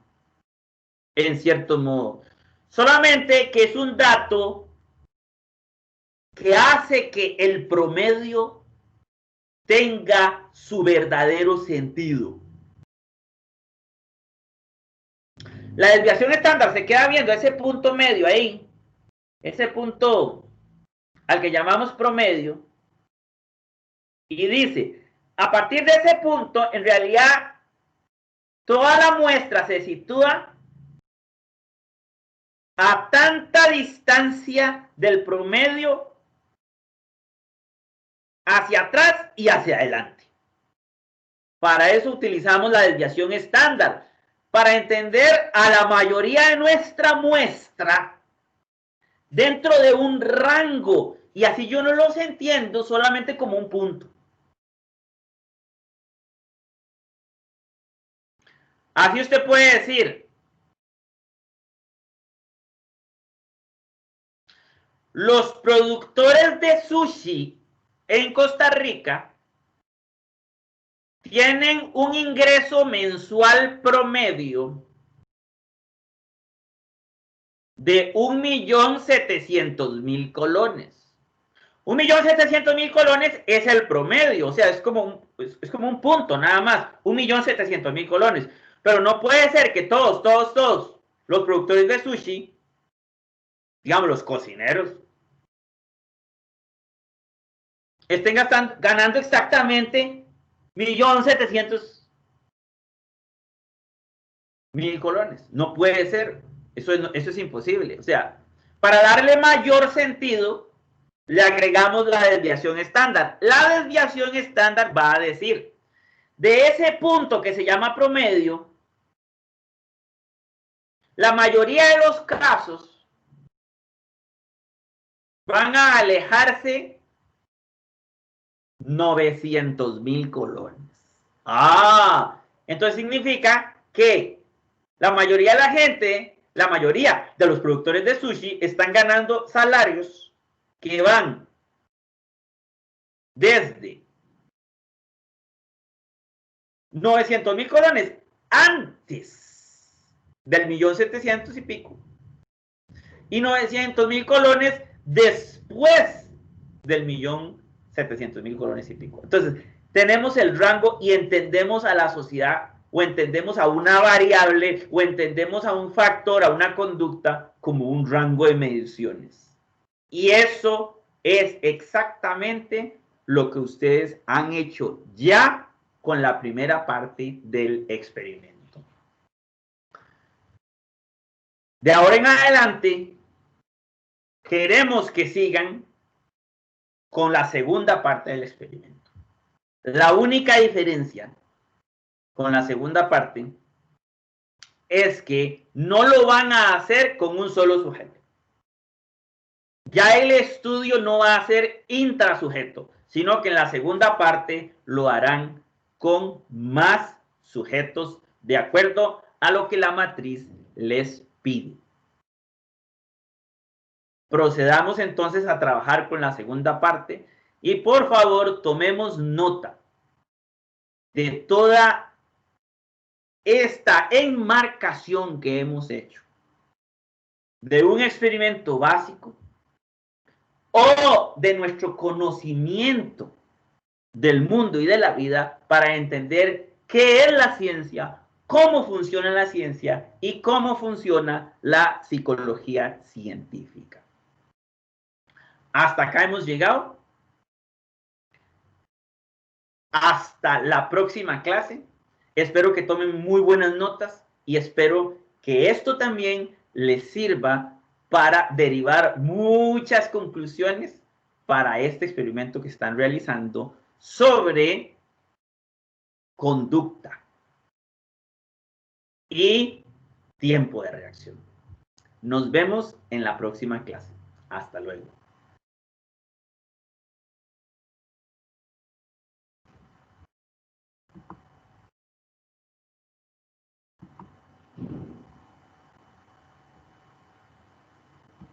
Speaker 1: En cierto modo. Solamente que es un dato que hace que el promedio tenga su verdadero sentido. La desviación estándar se queda viendo ese punto medio ahí, ese punto al que llamamos promedio, y dice, a partir de ese punto, en realidad, toda la muestra se sitúa a tanta distancia del promedio hacia atrás y hacia adelante. Para eso utilizamos la desviación estándar, para entender a la mayoría de nuestra muestra dentro de un rango, y así yo no los entiendo solamente como un punto. Así usted puede decir, los productores de sushi en Costa Rica tienen un ingreso mensual promedio de 1.700.000 colones. 1.700.000 colones es el promedio, o sea, es como un punto nada más, 1.700.000 colones. Pero no puede ser que todos los productores de sushi, digamos los cocineros, estén ganando exactamente 1.700.000 colones. No puede ser. Eso es imposible. O sea, para darle mayor sentido, le agregamos la desviación estándar. La desviación estándar va a decir, de ese punto que se llama promedio, la mayoría de los casos van a alejarse 900,000 colones. Entonces significa que la mayoría de la gente, la mayoría de los productores de sushi están ganando salarios que van desde 900,000 colones antes del 1.700.000 y pico y 900,000 colones después del 1.700.000 colones y pico. Entonces, tenemos el rango y entendemos a la sociedad o entendemos a una variable o entendemos a un factor, a una conducta como un rango de mediciones. Y eso es exactamente lo que ustedes han hecho ya con la primera parte del experimento. De ahora en adelante, queremos que sigan con la segunda parte del experimento. La única diferencia con la segunda parte es que no lo van a hacer con un solo sujeto. Ya el estudio no va a ser intrasujeto, sino que en la segunda parte lo harán con más sujetos de acuerdo a lo que la matriz les pide. Procedamos entonces a trabajar con la segunda parte y por favor tomemos nota de toda esta enmarcación que hemos hecho de un experimento básico o de nuestro conocimiento del mundo y de la vida para entender qué es la ciencia, cómo funciona la ciencia y cómo funciona la psicología científica. Hasta acá hemos llegado. Hasta la próxima clase. Espero que tomen muy buenas notas y espero que esto también les sirva para derivar muchas conclusiones para este experimento que están realizando sobre conducta y tiempo de reacción. Nos vemos en la próxima clase. Hasta luego.